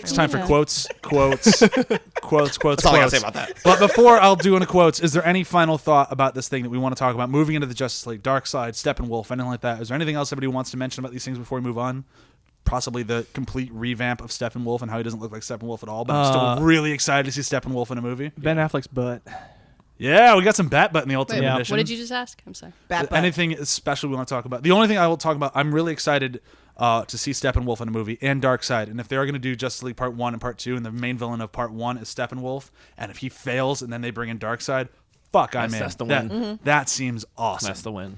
It's time for quotes. That's all I gotta say about that. But before I'll do any quotes, is there any final thought about this thing that we want to talk about? Moving into the Justice League, Darkseid, Steppenwolf, anything like that. Is there anything else somebody wants to mention about these things before we move on? Possibly the complete revamp of Steppenwolf and how he doesn't look like Steppenwolf at all. But I'm still really excited to see Steppenwolf in a movie. Ben Affleck's butt. Yeah, we got some Bat Butt in the Ultimate Wait, Edition. what did you just ask? I'm sorry. Bat butt. Anything special we want to talk about? The only thing I will talk about, I'm really excited to see Steppenwolf in a movie and Darkseid. And if they are going to do Justice League Part 1 and Part 2, and the main villain of Part 1 is Steppenwolf, and if he fails and then they bring in Darkseid, I'm in. That's the win. That seems awesome. That's the win.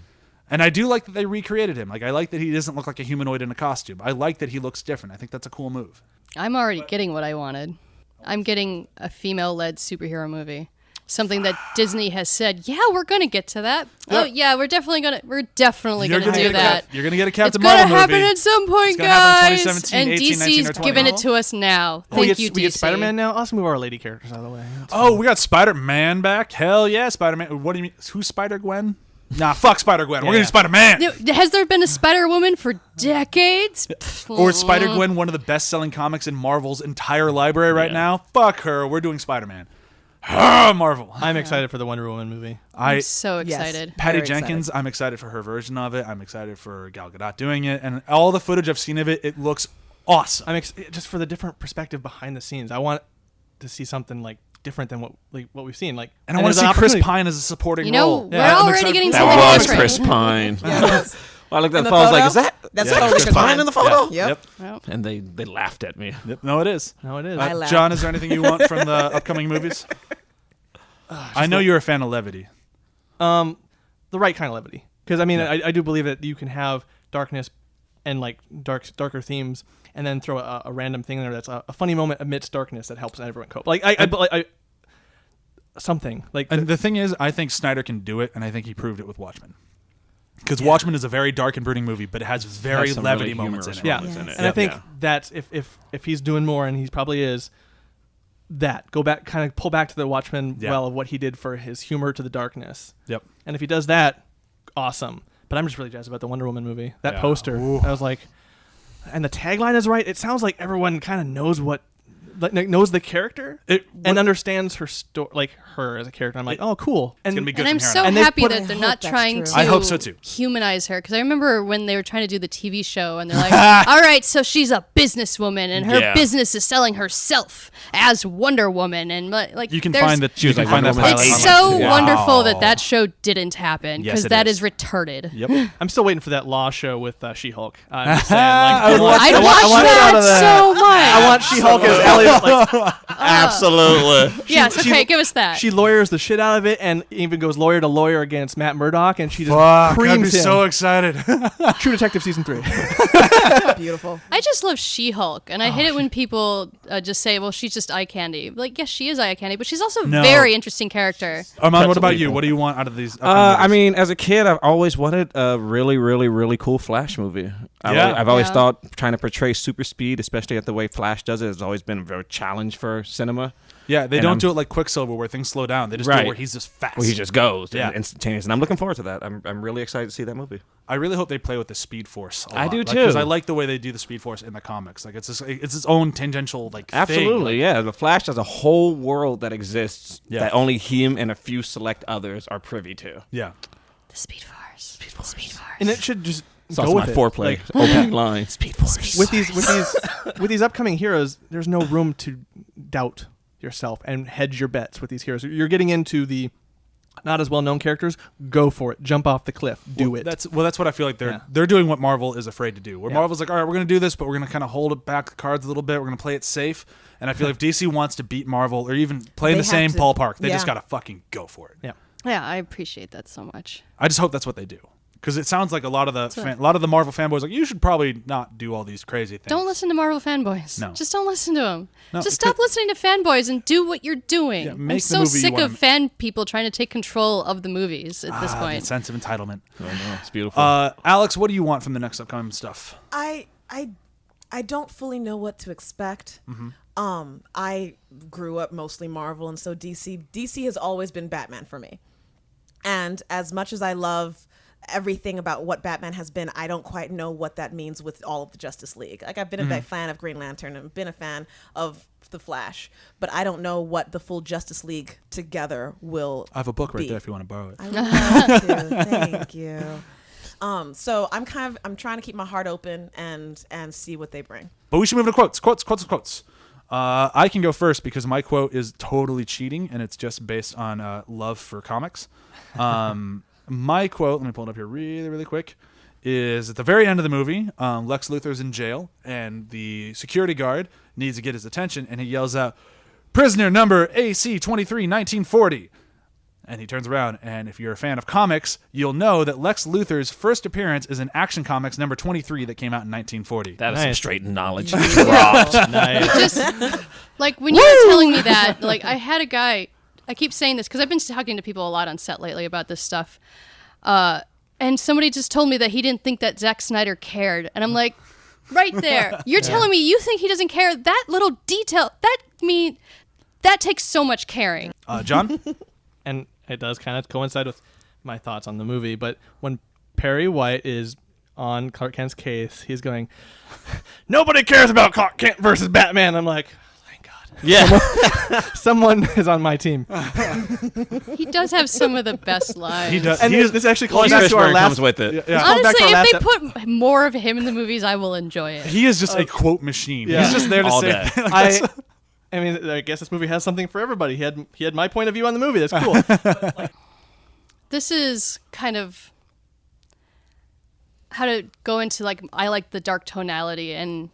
And I do like that they recreated him. Like, I like that he doesn't look like a humanoid in a costume. I like that he looks different. I think that's a cool move. I'm already getting what I wanted. I'm getting a female-led superhero movie. Something that Disney has said, yeah, we're gonna get to that. Yeah. Oh yeah, we're definitely gonna You're do gonna get that. You're gonna get a It's Captain gonna Marvel happen movie. at some point, It's gonna happen in guys. 2017, And 18, 19, DC's or 20. giving it to us now. Thank you, DC. We get Spider-Man now. Let's move our lady characters out of the way. Oh, we got Spider-Man back. Hell yeah, Spider-Man. What do you mean? Who's Spider-Gwen? Nah, fuck Spider-Gwen. We're gonna do Spider-Man. Has there been a Spider-Woman for decades? Or is Spider-Gwen one of the best-selling comics in Marvel's entire library right now? Fuck her. We're doing Spider-Man. Marvel. I'm excited for the Wonder Woman movie. I'm so excited. Patty Very Jenkins, I'm excited for her version of it. I'm excited for Gal Gadot doing it. And all the footage I've seen of it, it looks awesome. I'm just for the different perspective behind the scenes. I want to see something like different than what we've seen. Like, And I want to there's see an Chris opportunity. Pine as a supporting You know, role. we're I'm already excited getting for something That was different. Chris Pine. Yeah, it was. I looked at In the the photo. I was like, photo? is that That's is that totally Chris Chris Pine Pine. in the photo? Yep. Well, And they laughed at me. Yep. No, it is. No, it is. I laughed. John, is there anything you want from the upcoming movies? I know you're a fan of levity. The right kind of levity, because I mean, I do believe that you can have darkness and like darker themes, and then throw a random thing in there that's a funny moment amidst darkness that helps everyone cope. Like I something like. And the thing is, I think Snyder can do it, and I think he proved it with Watchmen. Because Watchmen is a very dark and brooding movie, but it has very Has some levity really moments in it. humorous yeah, moments in it. and I think Yeah. that's if he's doing more, and he probably is. That go back, kind of pull back to the Watchmen well of what he did for his humor to the darkness. Yep. And if he does that, awesome. But I'm just really jazzed about the Wonder Woman movie. That Yeah. poster, Ooh. I was like, and the tagline is right. It sounds like everyone kind of knows knows the character and understands her story, like her as a character. I'm like, oh, cool. It's gonna be good and I'm from here so on out. And they've happy put- that I they're hope not that's trying true. to I hope so, too. humanize her. Because I remember when they were trying to do the TV show, and they're like, all right, so she's a businesswoman, and her Yeah. business is selling herself as Wonder Woman. And like, You can there's- find that. You was can like find that Wonder pilot. Woman It's online, so too. wonderful Wow. that show didn't happen, Yes, because it that is. is retarded. Yep. I'm still waiting for that Law show with She-Hulk. I'm just saying, like, I would watch I'd I watch want it out that of so much. I want She-Hulk as really like Absolutely. Yes, okay, give us that. she lawyers the shit out of it and even goes lawyer to lawyer against Matt Murdock, and she just Fuck, I'd be creams him. so excited. True Detective season 3. Beautiful. I just love She-Hulk, and I hate it when people just say, well, she's just eye candy. Like, yes, she is eye candy, but she's also a No. very interesting character. Armand, what Pretzel about you? people. What do you want out of these? I mean, as a kid, I've always wanted a really, really, really cool Flash movie. I've always Yeah. thought trying to portray super speed, especially at the way Flash does it, has always been a very challenge for cinema. yeah, they and don't I'm- do it like Quicksilver where things slow down. They just do it Right. where he's just fast. Where he just goes Yeah. instantaneous, and I'm looking forward to that. I'm really excited to see that movie. I really hope they play with the Speed Force. A I lot. do Because too. I like the way they do the Speed Force in the comics. Like it's its own tangential thing. Absolutely, Like, yeah. The Flash has a whole world that exists Yeah. that only him and a few select others are privy to. yeah. The Speed Force. Speed Force. And it should just It's go also with my it. foreplay Like, opening line. Speed Force. with these upcoming heroes, there's no room to doubt yourself and hedge your bets with these heroes. You're getting into the not as well known characters. Go for it. Jump off the cliff. Do it. That's what I feel like Yeah. they're doing what Marvel is afraid to do. Where Yeah. Marvel's like, all right, we're going to do this, but we're going to kind of hold it back the cards a little bit. We're going to play it safe. And I feel like if DC wants to beat Marvel or even play in They the same have to. ballpark, they just Yeah. got to fucking go for it. Yeah. Yeah, I appreciate that so much. I just hope that's what they do. Because it sounds like a lot of the Marvel fanboys like you should probably not do all these crazy things. Don't listen to Marvel fanboys. No. Just don't listen to them. No, Just stop listening to fanboys and do what you're doing. Yeah, I'm make the so movie you sick wanna of fan people trying to take control of the movies at this The point. sense of entitlement. I know, it's beautiful. Alex, what do you want from the next upcoming stuff? I don't fully know what to expect. I grew up mostly Marvel, and so DC has always been Batman for me. And as much as I love everything about what Batman has been, I don't quite know what that means with all of the Justice League. Like I've been a big fan of Green Lantern and been a fan of the Flash, but I don't know what the full Justice League together will. I have a book right be. there if you want to borrow it. I would love to. Thank you. So I'm trying to keep my heart open and see what they bring. But we should move to quotes. I can go first because my quote is totally cheating and it's just based on love for comics. My quote, let me pull it up here really, really quick, is at the very end of the movie, Lex Luthor's in jail and the security guard needs to get his attention and he yells out, "Prisoner number AC 23-1940." And he turns around, and if you're a fan of comics, you'll know that Lex Luthor's first appearance is in Action Comics number 23 that came out in 1940. that is some nice. straight knowledge. Nice. Just like when you were telling me that, like I had a guy. I keep saying this because I've been talking to people a lot on set lately about this stuff, and somebody just told me that he didn't think that Zack Snyder cared, and I'm like, right there, you're telling me you think he doesn't care? That little detail, that takes so much caring. John? And it does kind of coincide with my thoughts on the movie. But when Perry White is on Clark Kent's case, he's going, "Nobody cares about Clark Kent versus Batman." I'm like, thank God. Yeah. Someone is on my team. He does have some of the best lines. He does. And He is- this actually calls Lawrence back to our Fishburne last. comes with it. yeah. Calls back to Honestly, our if last they put more of him in the movies, I will enjoy it. He is just a quote machine. Yeah. He's just there to All say. day. I mean, I guess this movie has something for everybody. He had my point of view on the movie. That's cool. This is kind of how to go into like I like the dark tonality, and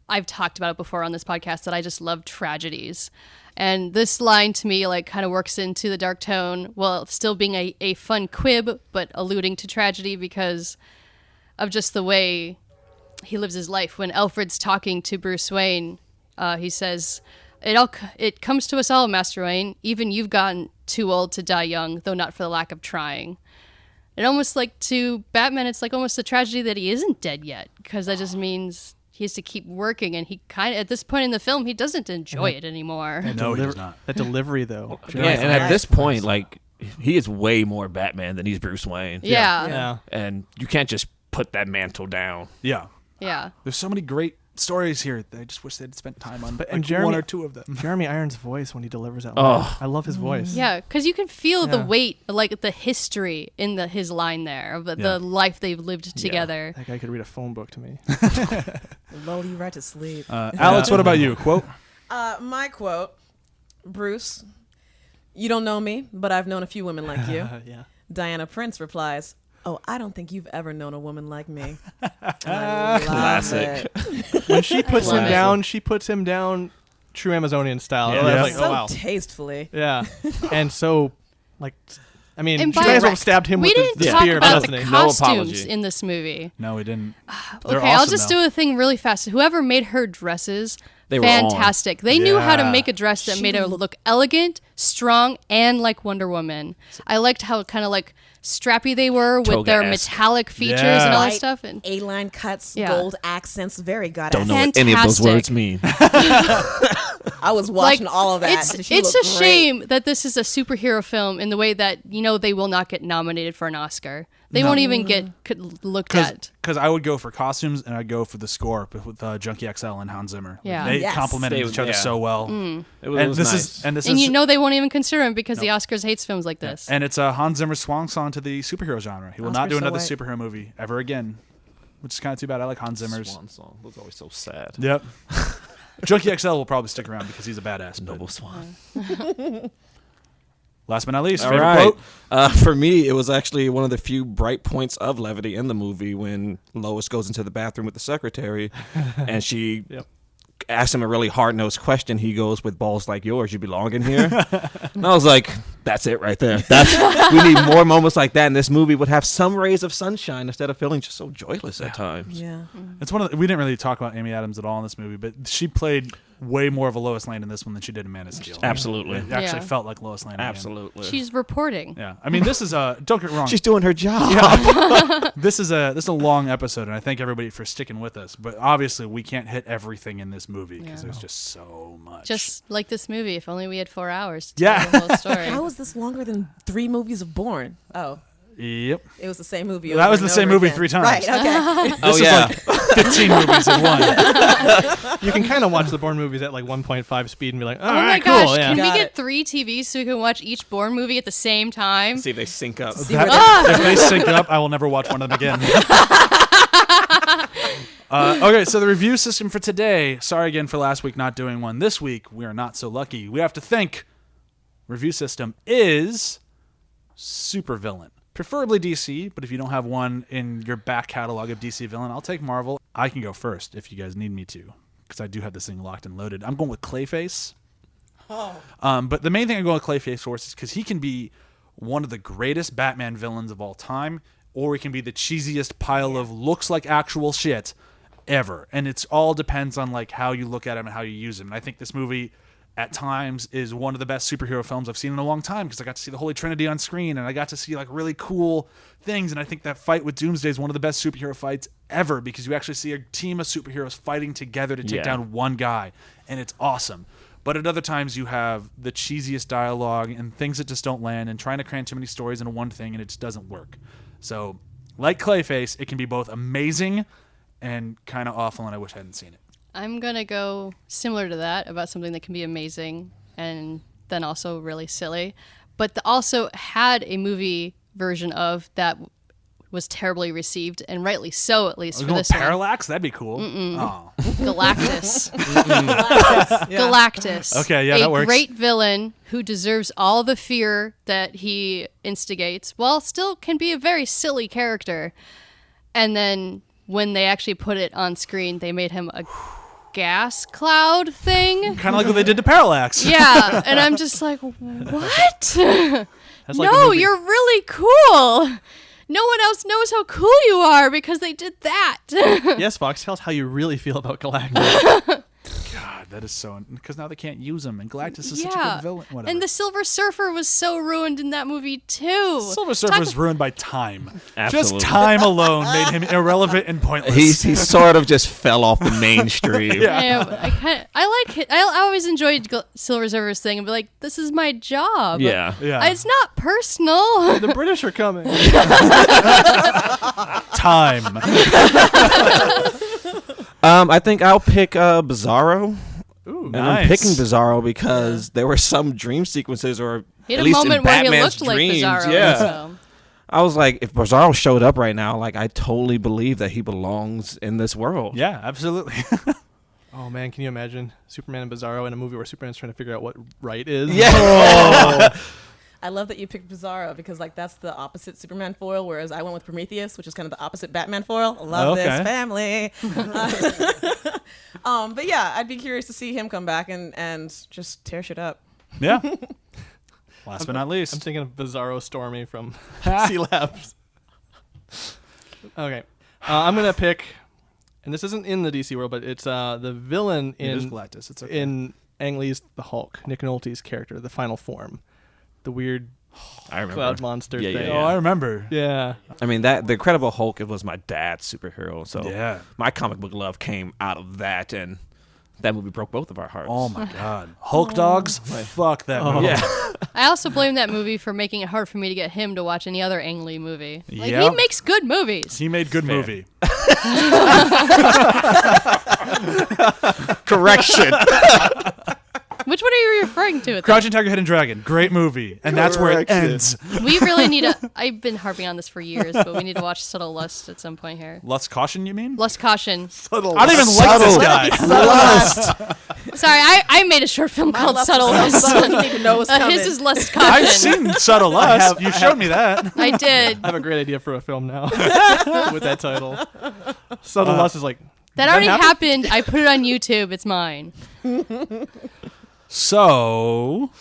I've talked about it before on this podcast that I just love tragedies. And this line to me like kind of works into the dark tone while still being a fun quib, but alluding to tragedy because of just the way he lives his life. When Alfred's talking to Bruce Wayne, he says, It comes to us all, Master Wayne. Even you've gotten too old to die young, though not for the lack of trying. And almost like to Batman, it's like almost a tragedy that he isn't dead yet, because that just means he has to keep working, and he kind of, at this point in the film, he doesn't enjoy it anymore. No, he does not. That delivery, though. Yeah, and at this point, like, he is way more Batman than he's Bruce Wayne. Yeah. Yeah. And you can't just put that mantle down. Yeah. Yeah. There's so many great stories here that I just wish they'd spent time on and like Jeremy- one or two of them. Jeremy Irons' voice when he delivers that line. Oh. I love his voice. Yeah, because you can feel the Yeah. weight, like the history in his line there, of the life they've lived together. That guy could read a phone book to me. Lull you right to sleep. Alex, what about you? Quote? My quote, Bruce, you don't know me, but I've known a few women like you. Yeah. Diana Prince replies, "Oh, I don't think you've ever known a woman like me." And I love Classic. it. When she puts love him it. down, she puts him down true Amazonian style. Yeah. I was Yeah. like, So oh wow. tastefully. Yeah. And so, like, I mean, And she by might as well the- have stabbed him We with didn't the talk spear. about but the doesn't he? No costumes apology. in this movie. No, we didn't. They're Okay, I'll awesome, just though. do a thing really fast. Whoever made her dresses, They were on. fantastic. They knew how to Yeah. make a dress that made her look elegant, strong, and like Wonder Woman. I liked how kind of like strappy they were with their Toga-esque. metallic features Yeah. and all that White stuff. And A-line cuts, Yeah. gold accents, very goddess. Don't know what any of those Fantastic. words mean. I was watching all of that. It's She a looked great. shame that this is a superhero film in the way that they will not get nominated for an Oscar. They won't even get looked at. Because I would go for costumes and I'd go for the score with Junkie XL and Hans Zimmer. Yeah. They Yes. complemented They- each other yeah. so well. It was, And this nice. is and this And is they won't even consider him because the Oscars hates films like this. and it's a Hans Zimmer swan song to the superhero genre. He will not Oscar's do so another white. superhero movie ever again, which is kind of too bad. I like Hans Zimmer's. Swan song. It was always so sad. Yep. Junkie XL will probably stick around because he's a badass. but- Noble Swan. Last but not least, All favorite right. quote. For me, it was actually one of the few bright points of levity in the movie when Lois goes into the bathroom with the secretary and she asks him a really hard-nosed question. He goes, with balls like yours, you belong in here? And I was like, that's it right there. We need more moments like that, and this movie would have some rays of sunshine instead of feeling just so joyless at times. Yeah. It's one of we didn't really talk about Amy Adams at all in this movie, but she played way more of a Lois Lane in this one than she did in Man of Steel. Absolutely. It actually Yeah. felt like Lois Lane. again. Absolutely. She's reporting. Yeah, I mean, this is don't get me wrong. She's doing her job. This is a long episode, and I thank everybody for sticking with us. But obviously, we can't hit everything in this movie because there's just so much. Just like this movie, if only we had 4 hours to Yeah. tell the whole story. How is this longer than 3 movies of Bourne? Oh, yep. it was the same movie. That over was the and same over movie again. 3 times. Right. Okay. Oh, This yeah. is like 15 movies in one. You can kind of watch the Bourne movies at like 1.5 speed and be like, all Oh my right, gosh, cool. Yeah. can we Got get it. 3 TVs so we can watch each Bourne movie at the same time? See if they sync up. If they sync up, I will never watch one of them again. Okay, so the review system for today. Sorry again for last week not doing one. This week, we are not so lucky. We have to think. Review system is supervillain. Preferably DC, but if you don't have one in your back catalog of DC villain, I'll take Marvel. I can go first if you guys need me to, because I do have this thing locked and loaded. I'm going with Clayface. But the main thing I'm going with Clayface for is because he can be one of the greatest Batman villains of all time, or he can be the cheesiest pile of looks like actual shit ever. And it's all depends on like how you look at him and how you use him. And I think this movie at times is one of the best superhero films I've seen in a long time because I got to see the Holy Trinity on screen and I got to see like really cool things. And I think that fight with Doomsday is one of the best superhero fights ever because you actually see a team of superheroes fighting together to take down one guy. And it's awesome. But at other times you have the cheesiest dialogue and things that just don't land and trying to cram too many stories into one thing and it just doesn't work. So like Clayface, it can be both amazing and kind of awful and I wish I hadn't seen it. I'm going to go similar to that about something that can be amazing and then also really silly, but also had a movie version of that was terribly received, and rightly so, at least for this one. Parallax? That'd be cool. Oh. Galactus. Yeah. Galactus. Okay, yeah, a that works. great villain who deserves all the fear that he instigates, while still can be a very silly character. And then when they actually put it on screen, they made him a gas cloud thing. Kind of like what they did to Parallax. Yeah, and I'm just like, what? That's like the No, movie- you're really cool. No one else knows how cool you are because they did that. Yes, Fox, tell us how you really feel about Galactus. God, that is so... Because now they can't use him, and Galactus is such a Yeah, good villain. Whatever. and the Silver Surfer was so ruined in that movie too. Silver Surfer was ruined by time. Absolutely. Just time alone made him irrelevant and pointless. He sort of just fell off the mainstream. I like it. I always enjoyed Silver Surfer's thing and be like, this is my job. Yeah. Yeah. It's not personal. The British are coming. Time. I think I'll pick Bizarro. Ooh, And nice. I'm picking Bizarro because there were some dream sequences, or He had at a least moment in where he Batman's looked dreams. like Bizarro. Yeah. So. I was like, if Bizarro showed up right now, like I totally believe that he belongs in this world. Yeah, absolutely. Oh, man, can you imagine Superman and Bizarro in a movie where Superman's trying to figure out what right is? Yeah. I love that you picked Bizarro because like that's the opposite Superman foil, whereas I went with Prometheus, which is kind of the opposite Batman foil. Love this family. But yeah, I'd be curious to see him come back and just tear shit up. Yeah. Last but not least, I'm thinking of Bizarro Stormy from C Labs. Okay, I'm gonna pick, and this isn't in the DC world, but it's the villain it is in Galactus. It's okay. in Ang Lee's The Hulk, Nick Nolte's character, the final form, the weird I remember. cloud monster Yeah, thing. yeah, Oh, I remember. Yeah. I mean, the Incredible Hulk, it was my dad's superhero. So Yeah. my comic book love came out of that, and that movie broke both of our hearts. Oh my God. Hulk dogs. Fuck that movie. Yeah. I also blame that movie for making it hard for me to get him to watch any other Ang Lee movie. Like, Yep. he makes good movies. He made good Fair. movie. Correction. Which one are you referring to? Crouching Tiger, Hidden Dragon. Great movie. And that's where it Correction. ends. We really need to. I've been harping on this for years, but we need to watch Subtle Lust at some point here. Lust Caution, you mean? Lust Caution. I don't even like this guy. Sorry, I made a short film called lust Subtle is Lust. so subtle, you need to know what's coming. His is Lust Caution. I've seen Subtle Lust. You showed me that. I did. I have a great idea for a film now with that title. Subtle Lust is like That already happened. I put it on YouTube. It's mine. So,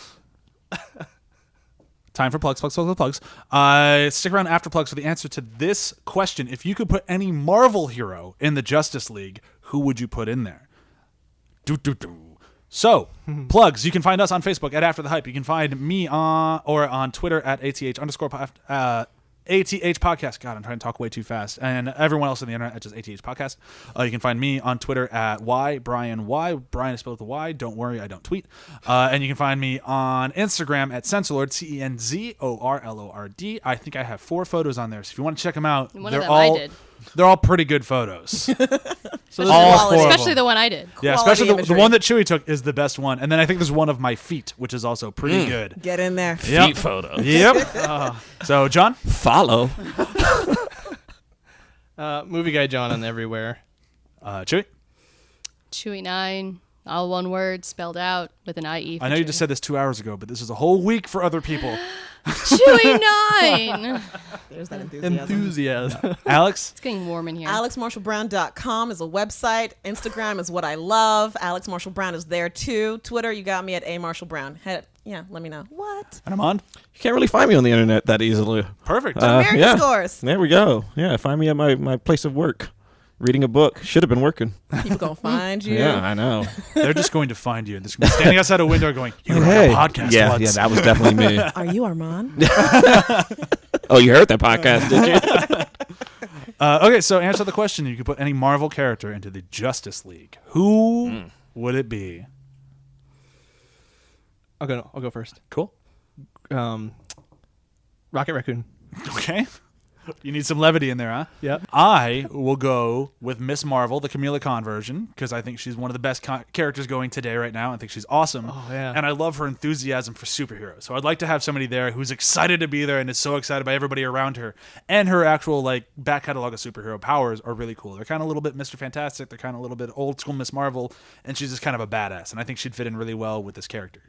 time for plugs. Stick around after plugs for the answer to this question. If you could put any Marvel hero in the Justice League, who would you put in there? So, plugs. You can find us on Facebook at After the Hype. You can find me on Twitter at ATH Podcast. God, I'm trying to talk way too fast. And everyone else on the internet at just ATH Podcast. You can find me on Twitter at BRYAN. Brian is spelled with a Y. Don't worry, I don't tweet. And you can find me on Instagram at Censorlord, CENZORLORD. I think I have 4 photos on there. So if you want to check them out, One of them I did. they're all pretty good photos. So all 4 of Especially them. the one I did. Yeah, Quality especially the imagery. one that Chewie took is the best one. And then I think there's one of my feet, which is also pretty good. Get in there. Yep. Feet photo. Yep. So, John? Follow. movie guy John on everywhere. Chewie? Chewy 9, all one word, spelled out with an IE. I know you just said this 2 hours ago, but this is a whole week for other people. Chewy 9. There's that enthusiasm. Enthusiasm. Alex? It's getting warm in here. AlexMarshallBrown.com is a website. Instagram is what I love. Alex Marshall Brown is there too. Twitter, you got me at @MarshallBrown. Yeah, let me know. What? And Armand? You can't really find me on the internet that easily. Perfect. American yeah. Scores. There we go. Yeah, find me at my place of work. Reading a book. Should have been working. People gonna find you. Yeah, I know. They're just going to find you. And they're going to be standing outside a window going, you were Hey. on a podcast Yeah, once. yeah, that was definitely me. Are you Armand? Oh, you heard that podcast, did you? Okay, so answer the question. You could put any Marvel character into the Justice League. Who would it be? I'll go first. Cool. Rocket Raccoon. Okay. You need some levity in there, huh? Yep. I will go with Miss Marvel, the Kamala Khan version, because I think she's one of the best characters going today right now. I think she's awesome. Oh, yeah. And I love her enthusiasm for superheroes. So I'd like to have somebody there who's excited to be there and is so excited by everybody around her. And her actual back catalog of superhero powers are really cool. They're kind of a little bit Mr. Fantastic. They're kind of a little bit old school Miss Marvel. And she's just kind of a badass. And I think she'd fit in really well with these characters.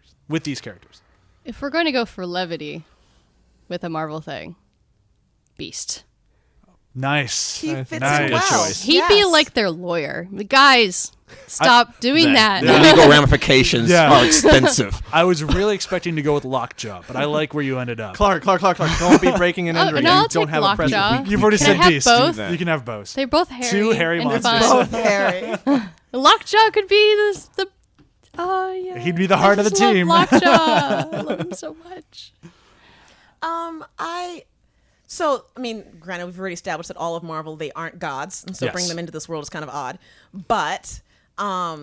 If we're going to go for levity with a Marvel thing, Beast. Nice. He fits Nice. in Good well. choice. He'd be like their lawyer. The guys, stop doing that. The legal ramifications Yeah. are extensive. I was really expecting to go with Lockjaw, but I like where you ended up. Clark. Don't be breaking and entering. no, I'll You don't take have a Lockjaw. president. You've already Can said I have Beast. both? You can have both. They're both hairy. 2 hairy and monsters. fun. Both Harry. Lockjaw could be the. Oh yeah. He'd be the heart of the I just love team. Lockjaw. I love him so much. Granted, we've already established that all of Marvel, they aren't gods, and so Yes. bringing them into this world is kind of odd. But, I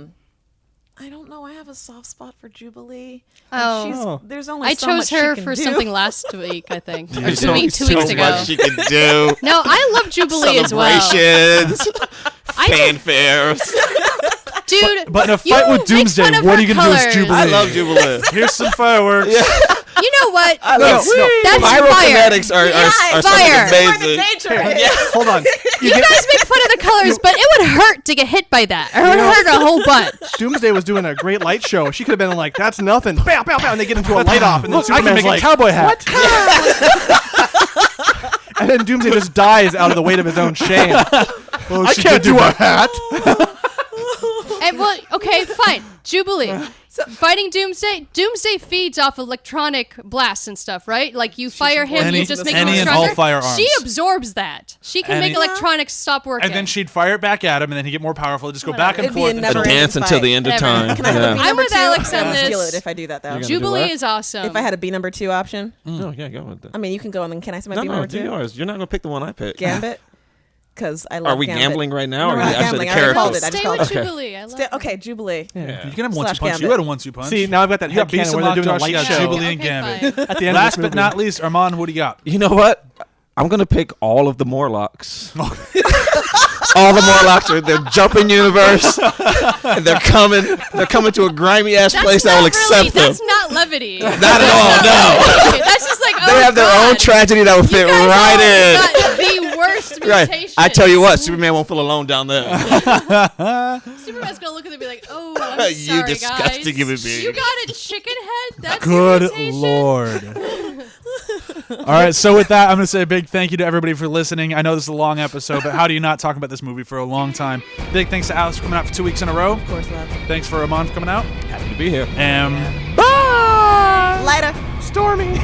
don't know. I have a soft spot for Jubilee. And Oh. there's only I so chose much she her can for do. something last week, I think. Or There's 2 only weeks ago. much she can do. No, I love Jubilee as well. Celebrations, fanfares. Dude, But in a you fight with make Doomsday, fun of what her are you going to do colors. as Jubilee? I love Jubilee. Here's some fireworks. You know what? I love That's fire. pyrockinetics are fire. something amazing. Hold on. You guys make fun of the colors, but it would hurt to get hit by that. It would hurt a whole bunch. Doomsday was doing a great light show. She could have been like, "That's nothing." Pow, pow, pow, and they get into a light off, and then Look, I can Superman's make like, a cowboy hat. and then Doomsday just dies out of the weight of his own shame. Oh, I can't do a hat. And well, okay, fine. Jubilee. Fighting Doomsday. Doomsday feeds off electronic blasts and stuff, right? Like you fire him, you just make him any and stronger. all firearms. She absorbs that. She can make electronics stop working. And then she'd fire it back at him, and then he'd get more powerful. Just go back and It'd be forth. a and never A dance until the end of Never. time. Can I have a B I'm number with two? Alex on I'll this. steal it if I do that though. You're Jubilee what? is awesome. If I had a B number 2 option, No, yeah, go with that. I mean, you can go and then can I say my No, B no, number do 2? yours. You're not gonna pick the one I picked. Gambit, because I love. Are we Gambit. gambling right now, No, or we're is not it actually gambling. the I already characters? called it. I just Stay called with it. Jubilee. I love it. Okay, Jubilee. Yeah. You can have a Slash one-two punch. Gambit. You had a one-two punch. See, now I've got that you got head Beast canon and where they're doing a Lockjaw. You light got show. Jubilee and Okay, Gambit. fine. At the end Last of but this not movie. least, Armand, what do you got? You know what? I'm gonna pick all of the Morlocks. All the Morlocks they're jumping universe. And they're coming to a grimy ass place that will accept them. That's not levity. Not at all, no. That's just like, They have their own tragedy that will fit right in. Got the worst Right. mutation. I tell you what, Superman won't feel alone down there. Superman's gonna look at them and be like, "Oh, I'm You sorry, disgusting guys. human being." You got a chicken head? That's Good mutation? Lord. All right, so with that, I'm going to say a big thank you to everybody for listening. I know this is a long episode, but how do you not talk about this movie for a long time? Big thanks to Alex for coming out for 2 weeks in a row. Of course, love. Thanks for Armand for coming out. Happy to be here. And Later. Stormy.